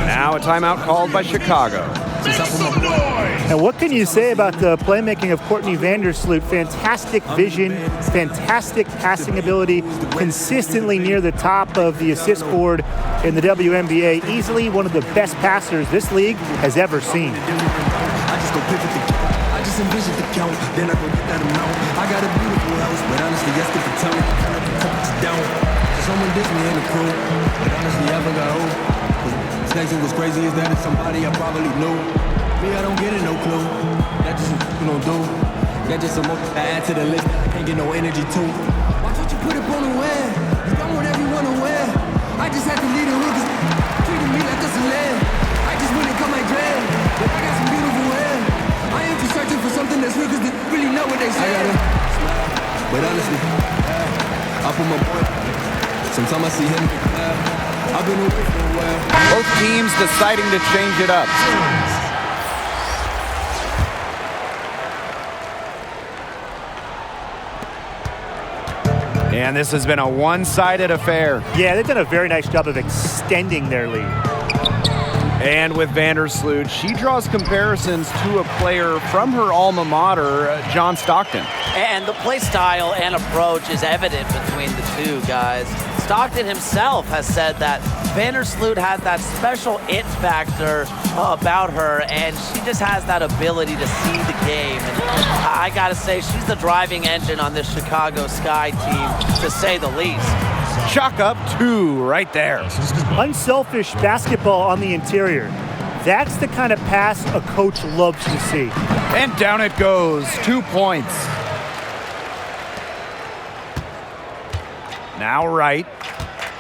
Now a timeout called by Chicago. And what can you say about the playmaking of Courtney Vandersloot? Fantastic vision, fantastic passing ability, consistently near the top of the assist board in the WNBA. Easily one of the best passers this league has ever seen. Envision the count, then I go get that amount. I got a beautiful house, but honestly, yes, get the town. Down. Someone dissed me in the crew, but honestly, I forgot who. Snakes, it was crazy is that it's somebody I probably knew. Me, I don't get it, no clue. That just you don't do. That just some more to add to the list. I can't get no energy to. Why don't you put it on the wear? You don't want everyone to wear. I just had to lead the hookers, treating me like a celeb. I just went and cut my dread, but I got some beautiful hair. I ain't just searching for something that's real, cause they really know what they say. I gotta smile, but honestly, I put my boy. Sometimes I see him, I've been away for a while. Both teams deciding to change it up. And this has been a one-sided affair. Yeah, they've done a very nice job of extending their lead. And with Vandersloot, she draws comparisons to a player from her alma mater, John Stockton. And the play style and approach is evident between the two guys. Stockton himself has said that Vandersloot had that special it factor about her, and she just has that ability to see the game. And I gotta say, she's the driving engine on this Chicago Sky team, to say the least. Chalk up 2 right there. Unselfish basketball on the interior. That's the kind of pass a coach loves to see. And down it goes, 2 points. Now right.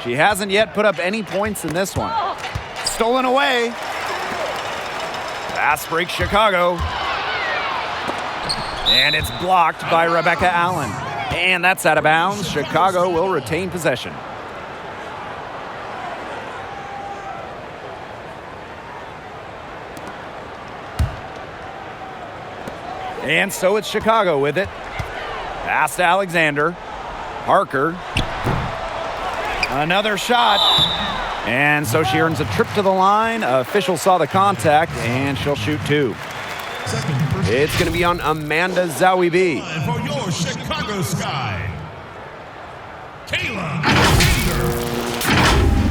She hasn't yet put up any points in this one. Stolen away. Fast break Chicago. And it's blocked by Rebecca Allen. And that's out of bounds. Chicago will retain possession. And so it's Chicago with it. Pass to Alexander. Parker. Another shot. And so she earns a trip to the line. Official saw the contact, and she'll shoot 2. It's going to be on Amanda Zawibi. For your Chicago Sky, Kayla Alexander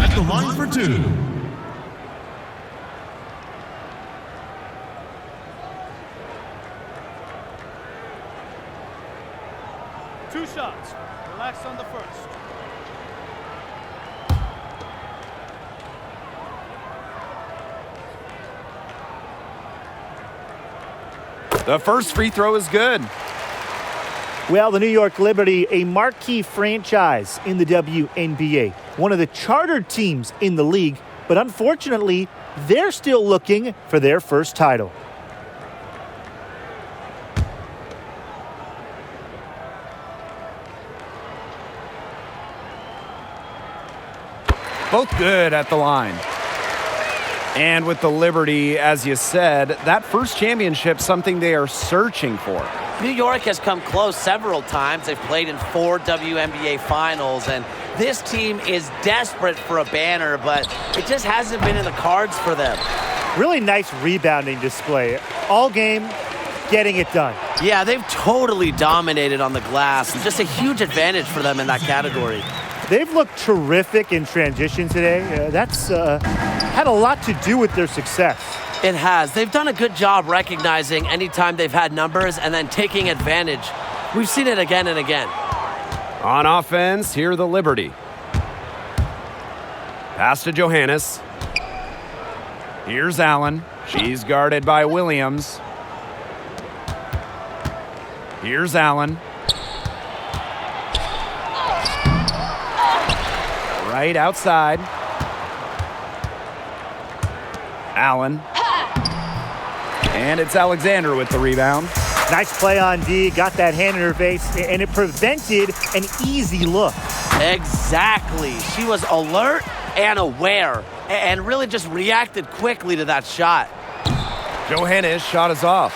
at the line for 2. Two shots. Relax on the first. The first free throw is good. Well, the New York Liberty, a marquee franchise in the WNBA, one of the chartered teams in the league, but unfortunately, they're still looking for their first title. Both good at the line. And with the Liberty, as you said, that first championship, something they are searching for. New York has come close several times. They've played in 4 WNBA finals, and this team is desperate for a banner, but it just hasn't been in the cards for them. Really nice rebounding display. All game, getting it done. Yeah, they've totally dominated on the glass. Just a huge advantage for them in that category. They've looked terrific in transition today. That's had a lot to do with their success. It has. They've done a good job recognizing anytime they've had numbers and then taking advantage. We've seen it again and again. On offense, here the Liberty. Pass to Johannes. Here's Allen. She's guarded by Williams. Here's Allen. Right outside. Allen. And it's Alexander with the rebound. Nice play on D, got that hand in her face, and it prevented an easy look. Exactly. She was alert and aware, and really just reacted quickly to that shot. Johannes shot is off.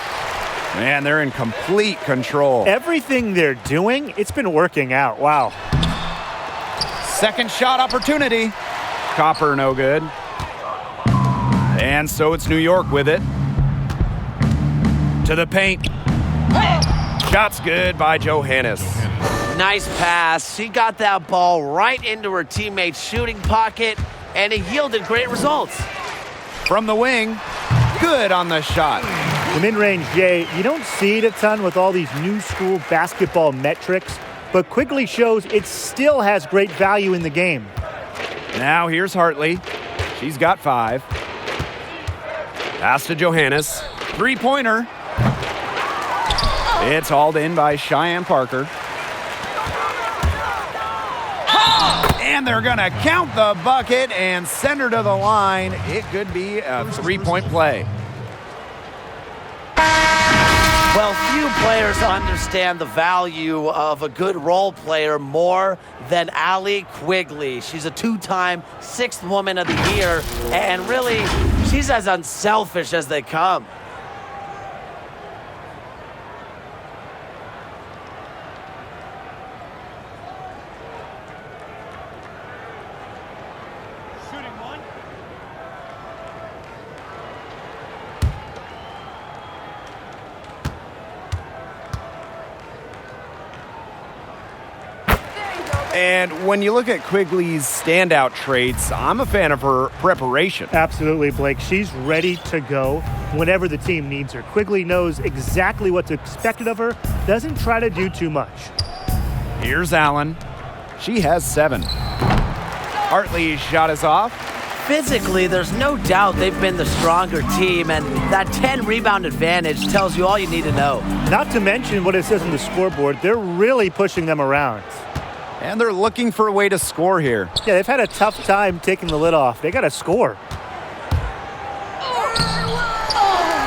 Man, they're in complete control. Everything they're doing, it's been working out. Wow. Second shot opportunity. Copper, no good. And so it's New York with it. To the paint. Shot's good by Johannes. Nice pass. She got that ball right into her teammate's shooting pocket, and it yielded great results. From the wing, good on the shot. The mid-range J, you don't see it a ton with all these new school basketball metrics, but Quigley shows it still has great value in the game. Now here's Hartley. She's got 5. Pass to Johannes. Three-pointer. It's hauled in by Cheyenne Parker. And they're going to count the bucket and send her to the line. It could be a 3-point play. Well, few players understand the value of a good role player more than Allie Quigley. She's a 2-time 6th Woman of the Year, and really, she's as unselfish as they come. Shooting one. And when you look at Quigley's standout traits, I'm a fan of her preparation. Absolutely, Blake. She's ready to go whenever the team needs her. Quigley knows exactly what's expected of her, doesn't try to do too much. Here's Allen. She has 7. Hartley's shot is off. Physically, there's no doubt they've been the stronger team, and that 10-rebound advantage tells you all you need to know. Not to mention what it says on the scoreboard, they're really pushing them around. And they're looking for a way to score here. Yeah, they've had a tough time taking the lid off. They got to score.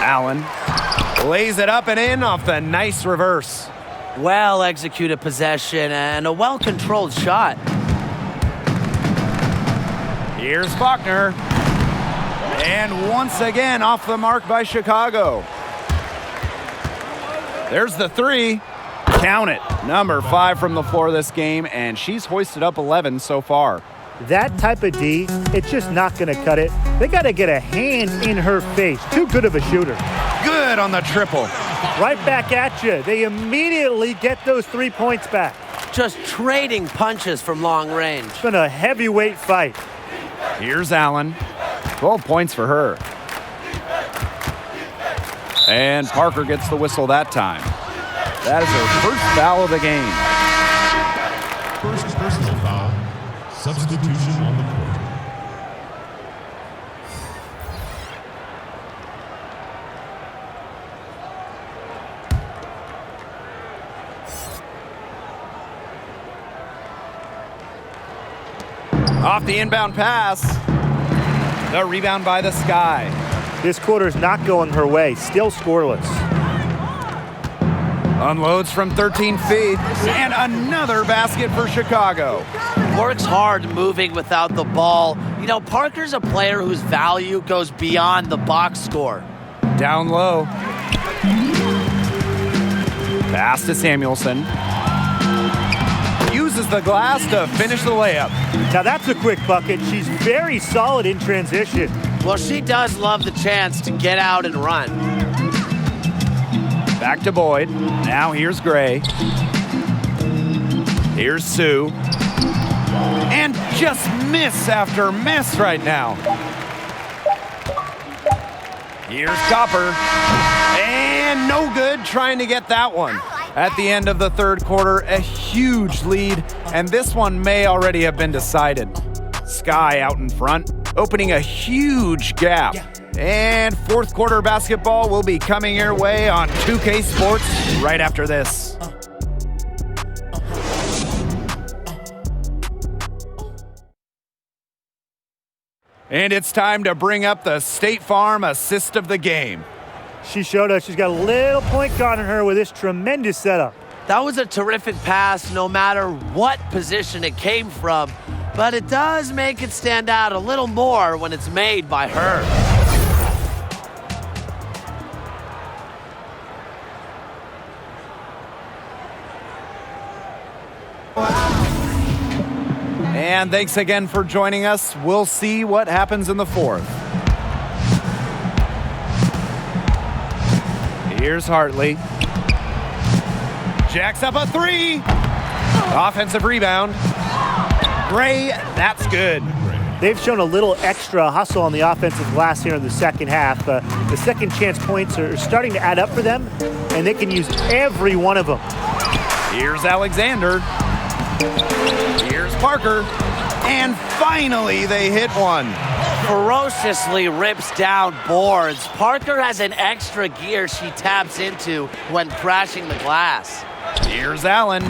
Allen lays it up and in off the nice reverse. Well-executed possession and a well-controlled shot. Here's Faulkner. And once again off the mark by Chicago. There's the 3. Count it. Number 5 from the floor this game, and she's hoisted up 11 so far. That type of D, it's just not going to cut it. They got to get a hand in her face. Too good of a shooter. Good on the triple. Right back at you. They immediately get those 3 points back. Just trading punches from long range. It's been a heavyweight fight. Here's Allen. 12 points for her. And Parker gets the whistle that time. That is her first foul of the game. First personal foul. Substitution on the court. Off the inbound pass. The rebound by the Sky. This quarter's not going her way. Still scoreless. Unloads from 13 feet. And another basket for Chicago. Works hard moving without the ball. You know, Parker's a player whose value goes beyond the box score. Down low. Pass to Samuelson. Uses the glass to finish the layup. Now that's a quick bucket. She's very solid in transition. Well, she does love the chance to get out and run. Back to Boyd. Now here's Gray. Here's Sue. And just miss after miss right now. Here's Copper. And no good trying to get that one. At the end of the third quarter, a huge lead, and this one may already have been decided. Sky out in front, opening a huge gap. And fourth quarter basketball will be coming your way on 2K Sports right after this. And it's time to bring up the State Farm assist of the game. She showed us she's got a little point guard on her with this tremendous setup. That was a terrific pass no matter what position it came from, but it does make it stand out a little more when it's made by her. And thanks again for joining us. We'll see what happens in the fourth. Here's Hartley. Jacks up a three. Offensive rebound. Gray, that's good. They've shown a little extra hustle on the offensive glass here in the second half. The second chance points are starting to add up for them, and they can use every one of them. Here's Alexander. Here's Parker. And finally, they hit one. Ferociously rips down boards. Parker has an extra gear she taps into when crashing the glass. Here's Allen.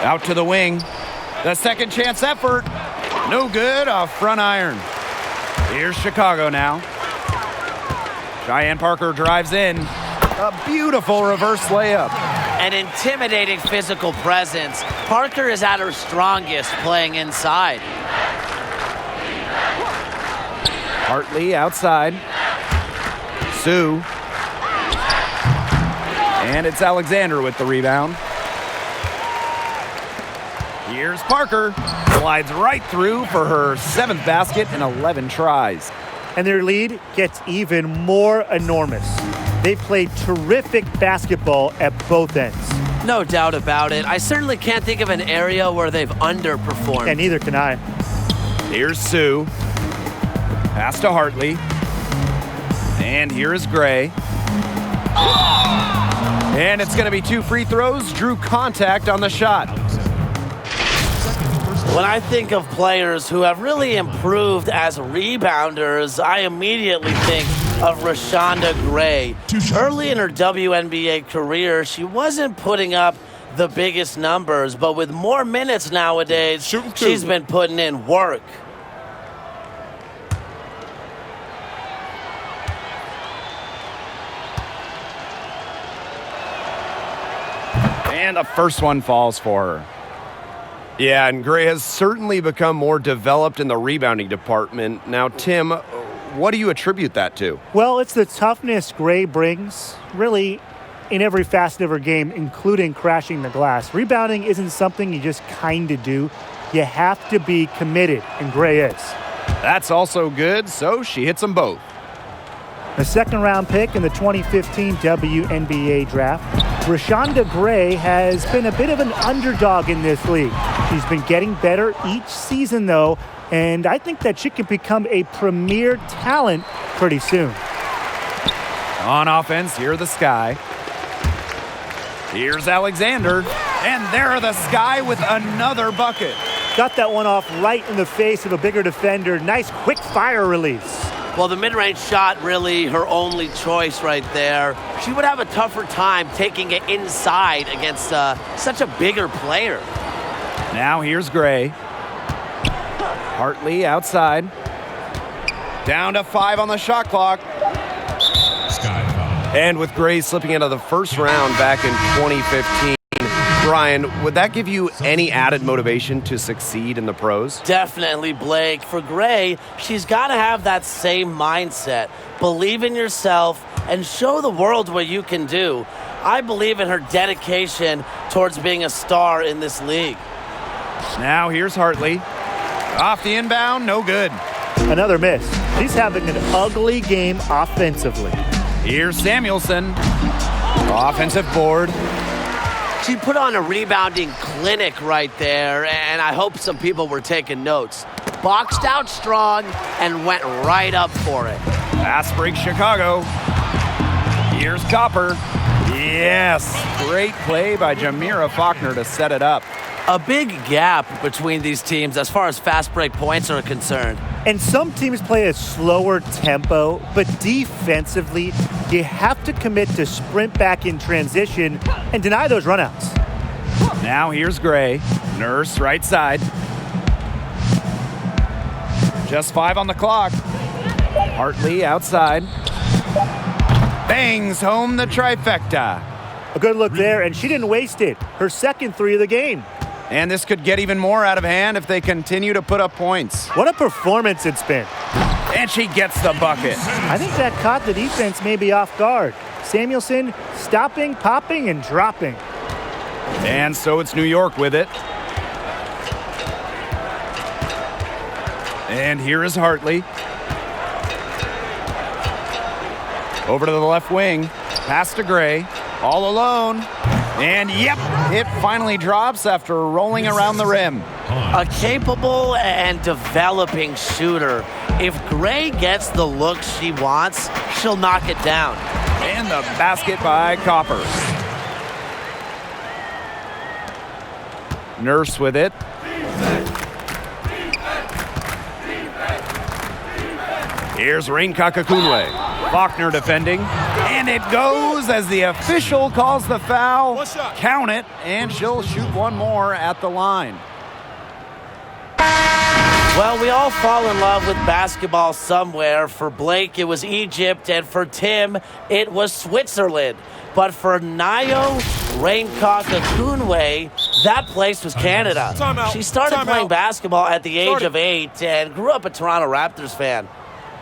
Out to the wing. The second chance effort. No good off front iron. Here's Chicago now. Cheyenne Parker drives in. A beautiful reverse layup. An intimidating physical presence. Parker is at her strongest playing inside. Hartley outside. Sue. And it's Alexander with the rebound. Here's Parker. Slides right through for her 7th basket in 11 tries. And their lead gets even more enormous. They play terrific basketball at both ends. No doubt about it. I certainly can't think of an area where they've underperformed. And neither can I. Here's Sue. Pass to Hartley. And here is Gray. And it's going to be 2 free throws. Drew contact on the shot. When I think of players who have really improved as rebounders, I immediately think of Rashonda Gray. Early in her WNBA career, she wasn't putting up the biggest numbers, but with more minutes nowadays, she's been putting in work. And the first one falls for her. Yeah, and Gray has certainly become more developed in the rebounding department. Now, Tim, what do you attribute that to? Well, it's the toughness Gray brings, really, in every facet of her game, including crashing the glass. Rebounding isn't something you just kind of do. You have to be committed, and Gray is. That's also good, so she hits them both. The second-round pick in the 2015 WNBA draft, Rashonda Gray has been a bit of an underdog in this league. She's been getting better each season, though, and I think that she can become a premier talent pretty soon. On offense, here are the Sky. Here's Alexander, and there are the Sky with another bucket. Got that one off right in the face of a bigger defender. Nice quick fire release. Well, the mid-range shot really her only choice right there. She would have a tougher time taking it inside against such a bigger player. Now here's Gray. Hartley outside. Down to 5 on the shot clock. And with Gray slipping out of the first round back in 2015, Brian, would that give you any added motivation to succeed in the pros? Definitely, Blake. For Gray, she's got to have that same mindset. Believe in yourself and show the world what you can do. I believe in her dedication towards being a star in this league. Now here's Hartley. Off the inbound, no good. Another miss. She's having an ugly game offensively. Here's Samuelson. Offensive board. She put on a rebounding clinic right there, and I hope some people were taking notes. Boxed out strong and went right up for it. Pass break Chicago. Here's Copper. Yes, great play by Jamira Faulkner to set it up. A big gap between these teams as far as fast break points are concerned. And some teams play a slower tempo, but defensively, you have to commit to sprint back in transition and deny those runouts. Now here's Gray. Nurse right side. Just 5 on the clock. Hartley outside. Bangs home the trifecta. A good look there, and she didn't waste it. Her second 3 of the game. And this could get even more out of hand if they continue to put up points. What a performance it's been. And she gets the bucket. I think that caught the defense maybe off guard. Samuelson stopping, popping, and dropping. And so it's New York with it. And here is Hartley. Over to the left wing. Pass to Gray. All alone. And yep, it finally drops after rolling around the rim. A capable and developing shooter. If Gray gets the look she wants, she'll knock it down. And the basket by Copper. Nurse with it. Here's Rain Kakakunwe. Faulkner defending. And it goes as the official calls the foul. Count it, and she'll shoot one more at the line. Well, we all fall in love with basketball somewhere. For Blake, it was Egypt, and for Tim, it was Switzerland. But for Nayo Rain Kakakunwe, that place was Canada. She started playing basketball at the age of 8 and grew up a Toronto Raptors fan.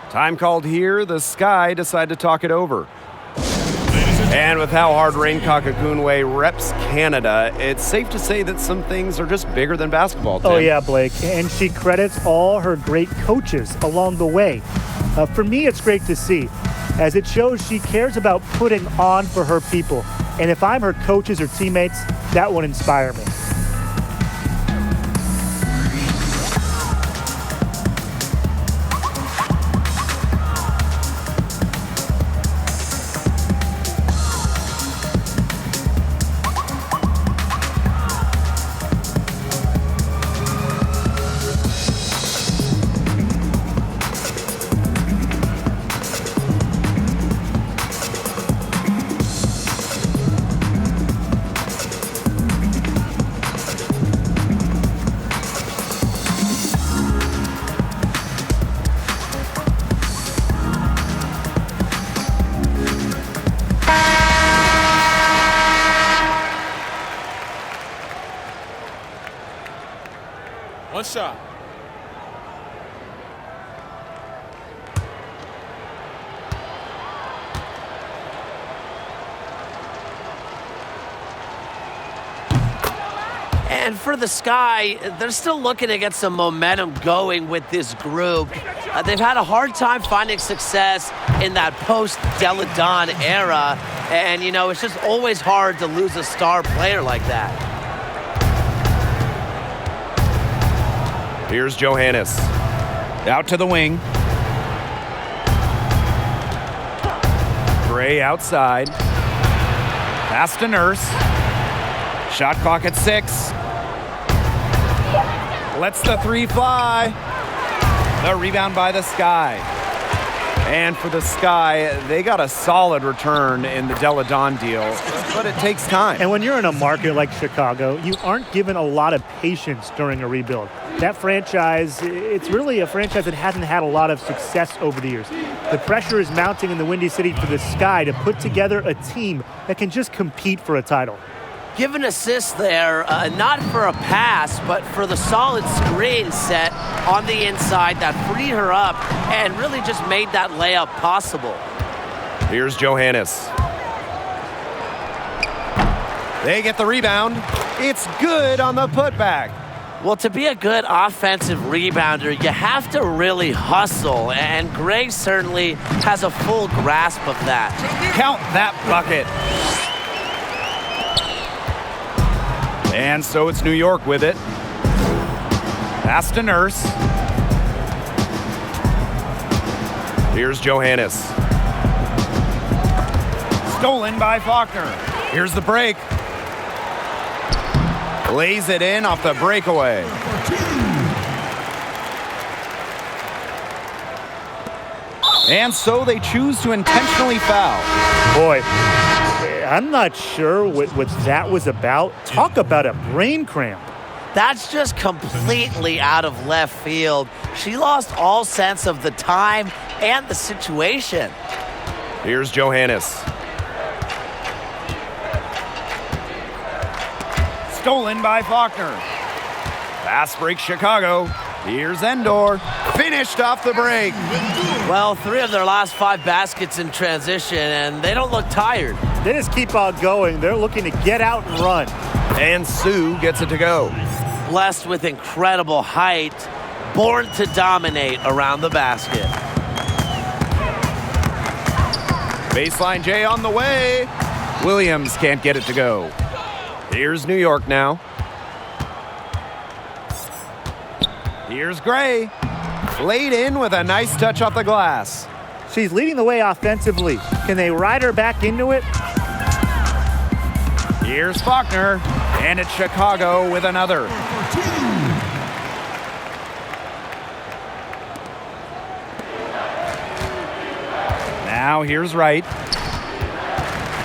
Time called here, the Sky decide to talk it over. And with how hard Rain Kakakunwe reps Canada, it's safe to say that some things are just bigger than basketball, Tim. Oh, yeah, Blake. And she credits all her great coaches along the way. For me, it's great to see, as it shows she cares about putting on for her people. And if I'm her coaches or teammates, that would inspire me. One shot. And for the Sky, they're still looking to get some momentum going with this group. They've had a hard time finding success in that post-Deladon era. And, you know, it's just always hard to lose a star player like that. Here's Johannes. Out to the wing. Gray outside. Pass to Nurse. Shot clock at 6. Lets the 3 fly. The rebound by the Sky. And for the Sky, they got a solid return in the Deladon deal, but it takes time. And when you're in a market like Chicago, you aren't given a lot of patience during a rebuild. That franchise, it's really a franchise that hasn't had a lot of success over the years. The pressure is mounting in the Windy City for the Sky to put together a team that can just compete for a title. Give an assist there, not for a pass, but for the solid screen set on the inside that freed her up and really just made that layup possible. Here's Johannes. They get the rebound. It's good on the putback. Well, to be a good offensive rebounder, you have to really hustle, and Gray certainly has a full grasp of that. Count that bucket. And so it's New York with it. Pass to Nurse. Here's Johannes. Stolen by Faulkner. Here's the break. Lays it in off the breakaway. And so they choose to intentionally foul. Boy, I'm not sure what that was about. Talk about a brain cramp. That's just completely out of left field. She lost all sense of the time and the situation. Here's Johannes. Stolen by Faulkner. Fast break Chicago. Here's Endor. Finished off the break. Well, 3 of their last 5 baskets in transition, and they don't look tired. They just keep on going. They're looking to get out and run. And Sue gets it to go. Blessed with incredible height, born to dominate around the basket. Baseline J on the way. Williams can't get it to go. Here's New York now. Here's Gray. Laid in with a nice touch off the glass. She's leading the way offensively. Can they ride her back into it? Here's Faulkner, and it's Chicago with another. Now here's Wright.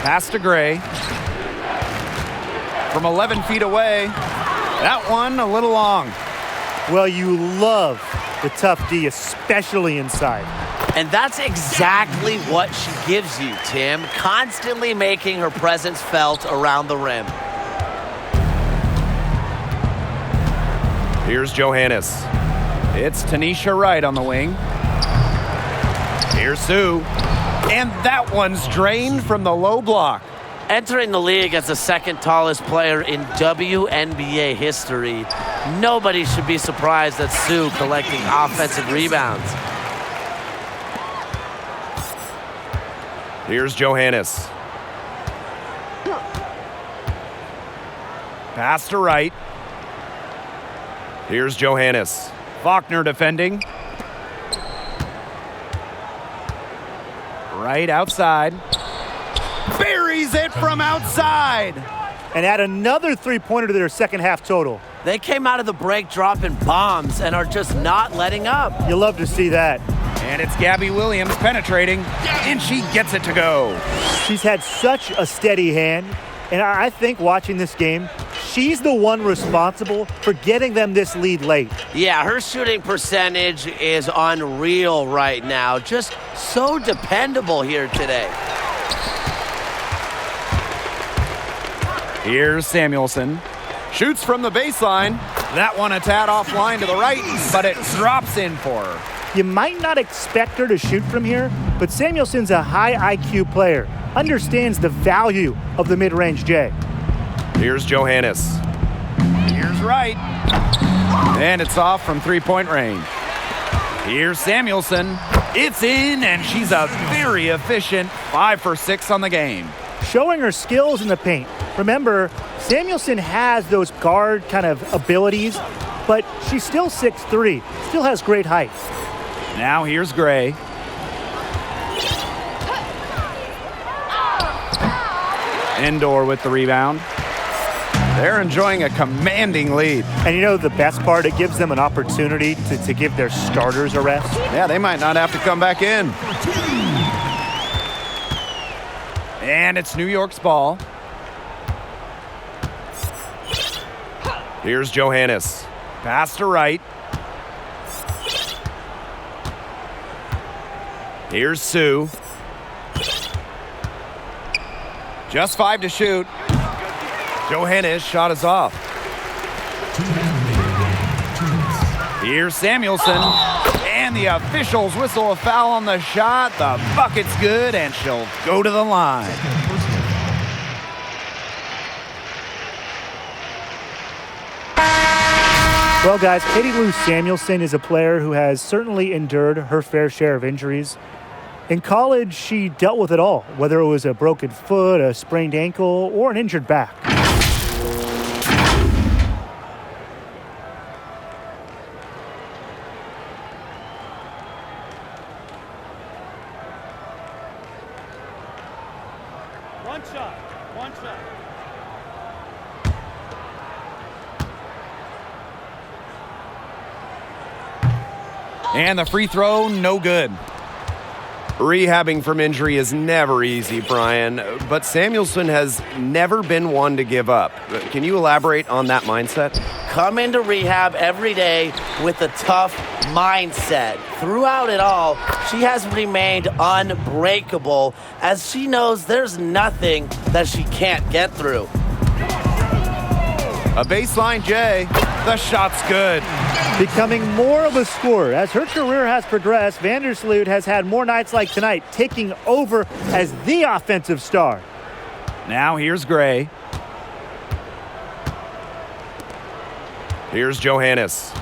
Pass to Gray. From 11 feet away. That one a little long. Well, you love the tough D, especially inside. And that's exactly what she gives you, Tim. Constantly making her presence felt around the rim. Here's Johannes. It's Tanisha Wright on the wing. Here's Sue. And that one's drained from the low block. Entering the league as the second tallest player in WNBA history, nobody should be surprised at Sue collecting offensive rebounds. Here's Johannes. Pass to Wright. Here's Johannes. Faulkner defending. Right outside. Buries it from outside. And add another three-pointer to their second half total. They came out of the break dropping bombs and are just not letting up. You love to see that. And it's Gabby Williams penetrating, and she gets it to go. She's had such a steady hand, and I think watching this game, she's the one responsible for getting them this lead late. Yeah, her shooting percentage is unreal right now. Just so dependable here today. Here's Samuelson. Shoots from the baseline. That one a tad offline to the right, but it drops in for her. You might not expect her to shoot from here, but Samuelson's a high IQ player, understands the value of the mid-range J. Here's Johannes. Here's Wright. And it's off from three-point range. Here's Samuelson. It's in, and she's a very efficient 5 for 6 on the game. Showing her skills in the paint. Remember, Samuelson has those guard kind of abilities, but she's still 6'3", still has great height. Now here's Gray. Endor with the rebound. They're enjoying a commanding lead. And you know the best part? It gives them an opportunity to give their starters a rest. Yeah, they might not have to come back in. And it's New York's ball. Here's Johannes. Pass to Wright. Here's Sue. Just 5 to shoot. Johannes' shot is off. Here's Samuelson. And the officials whistle a foul on the shot. The bucket's good, and she'll go to the line. Well, guys, Katie Lou Samuelson is a player who has certainly endured her fair share of injuries. In college, she dealt with it all, whether it was a broken foot, a sprained ankle, or an injured back. One shot. And the free throw, no good. Rehabbing from injury is never easy, Brian, but Samuelson has never been one to give up. Can you elaborate on that mindset? Come into rehab every day with a tough mindset. Throughout it all, she has remained unbreakable as she knows there's nothing that she can't get through. A baseline J. The shot's good. Becoming more of a scorer. As her career has progressed, Vandersloot has had more nights like tonight, taking over as the offensive star. Now here's Gray. Here's Johannes.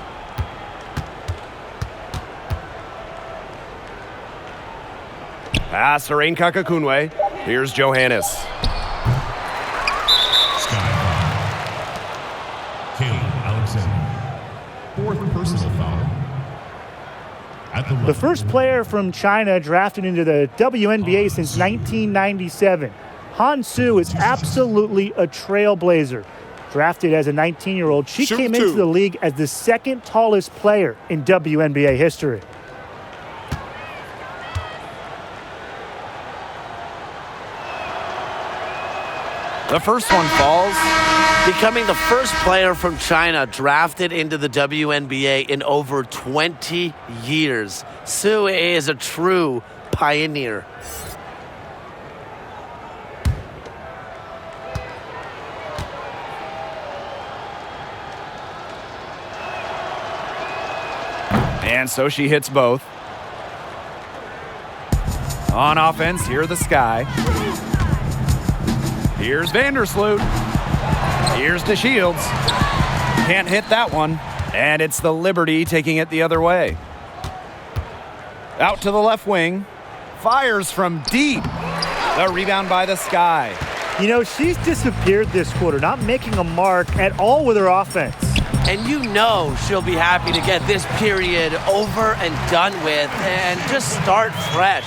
Pass to Rain Kakakunwe. Here's Johannes. Sky foul. Caleb Alexander. Fourth personal foul. At The first player from China drafted into the WNBA since 1997. Han Su is absolutely a trailblazer. Drafted as a 19-year-old, she came into the league as the second tallest player in WNBA history. The first one falls. Becoming the first player from China drafted into the WNBA in over 20 years. Su is a true pioneer. And so she hits both. On offense, here are the Sky. Here's Vandersloot. Here's DeShields. Can't hit that one. And it's the Liberty taking it the other way. Out to the left wing. Fires from deep. The rebound by the Sky. You know, she's disappeared this quarter, not making a mark at all with her offense. And you know she'll be happy to get this period over and done with and just start fresh.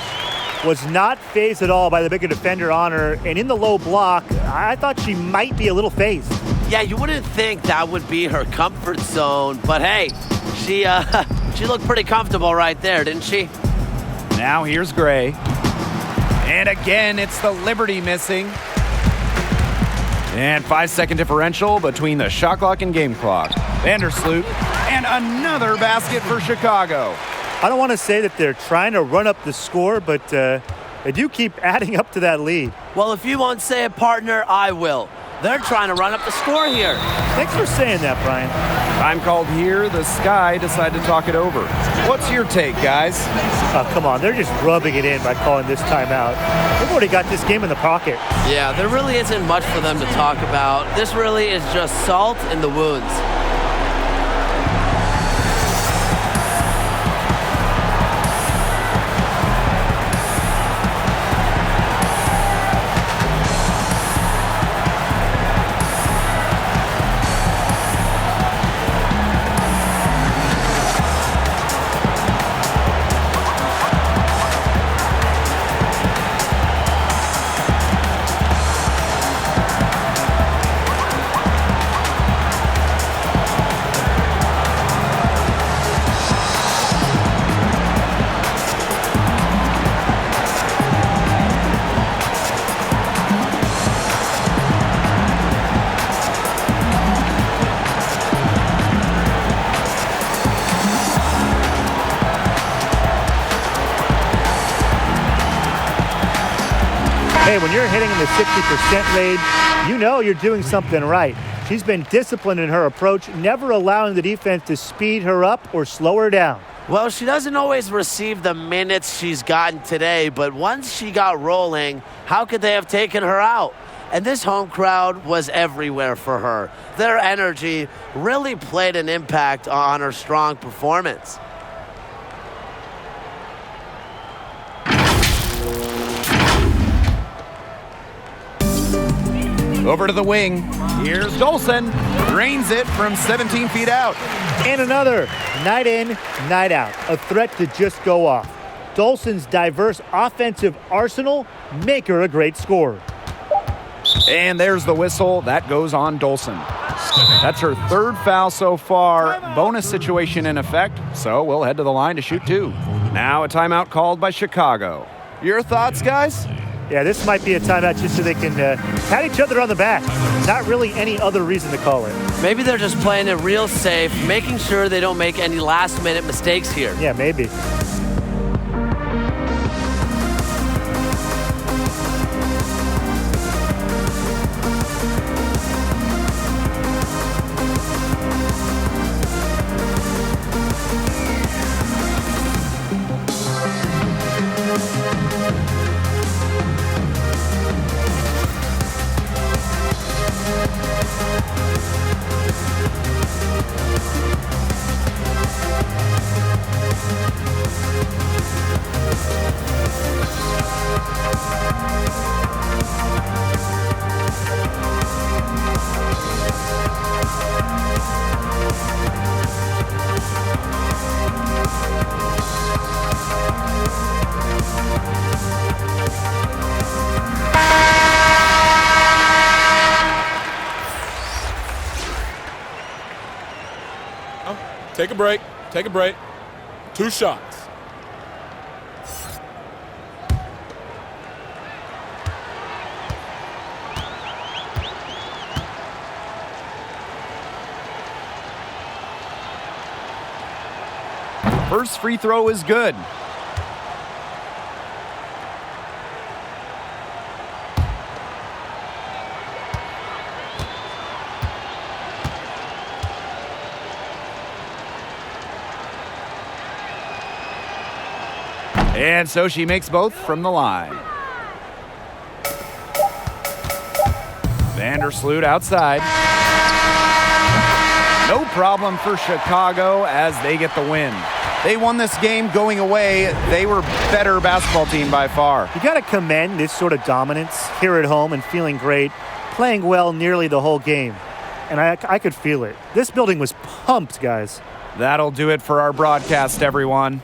Was not fazed at all by the bigger defender on her, and in the low block, I thought she might be a little fazed. Yeah, you wouldn't think that would be her comfort zone, but hey, she looked pretty comfortable right there, didn't she? Now here's Gray. And again, it's the Liberty missing. And 5-second differential between the shot clock and game clock. Vandersloot, and another basket for Chicago. I don't want to say that they're trying to run up the score, but they do keep adding up to that lead. Well, if you won't say it, partner, I will. They're trying to run up the score here. Thanks for saying that, Brian. Time called here. The Sky decide to talk it over. What's your take, guys? Oh, come on. They're just rubbing it in by calling this timeout. They've already got this game in the pocket. Yeah, there really isn't much for them to talk about. This really is just salt in the wounds. Hey, when you're hitting in the 60% range, you know you're doing something right. She's been disciplined in her approach, never allowing the defense to speed her up or slow her down. Well, she doesn't always receive the minutes she's gotten today, but once she got rolling, how could they have taken her out? And this home crowd was everywhere for her. Their energy really played an impact on her strong performance. Over to the wing. Here's Dolson. Drains it from 17 feet out. And another. Night in, night out. A threat to just go off. Dolson's diverse offensive arsenal make her a great scorer. And there's the whistle. That goes on Dolson. That's her third foul so far. Bonus situation in effect, so we'll head to the line to shoot two. Now a timeout called by Chicago. Your thoughts, guys? Yeah, this might be a timeout just so they can pat each other on the back. Not really any other reason to call it. Maybe they're just playing it real safe, making sure they don't make any last-minute mistakes here. Yeah, maybe. Take a break. Take a break. 2 shots. First free throw is good. And so she makes both from the line. Vandersloot outside. No problem for Chicago as they get the win. They won this game going away. They were better basketball team by far. You got to commend this sort of dominance here at home and feeling great, playing well nearly the whole game. And I could feel it. This building was pumped, guys. That'll do it for our broadcast, everyone.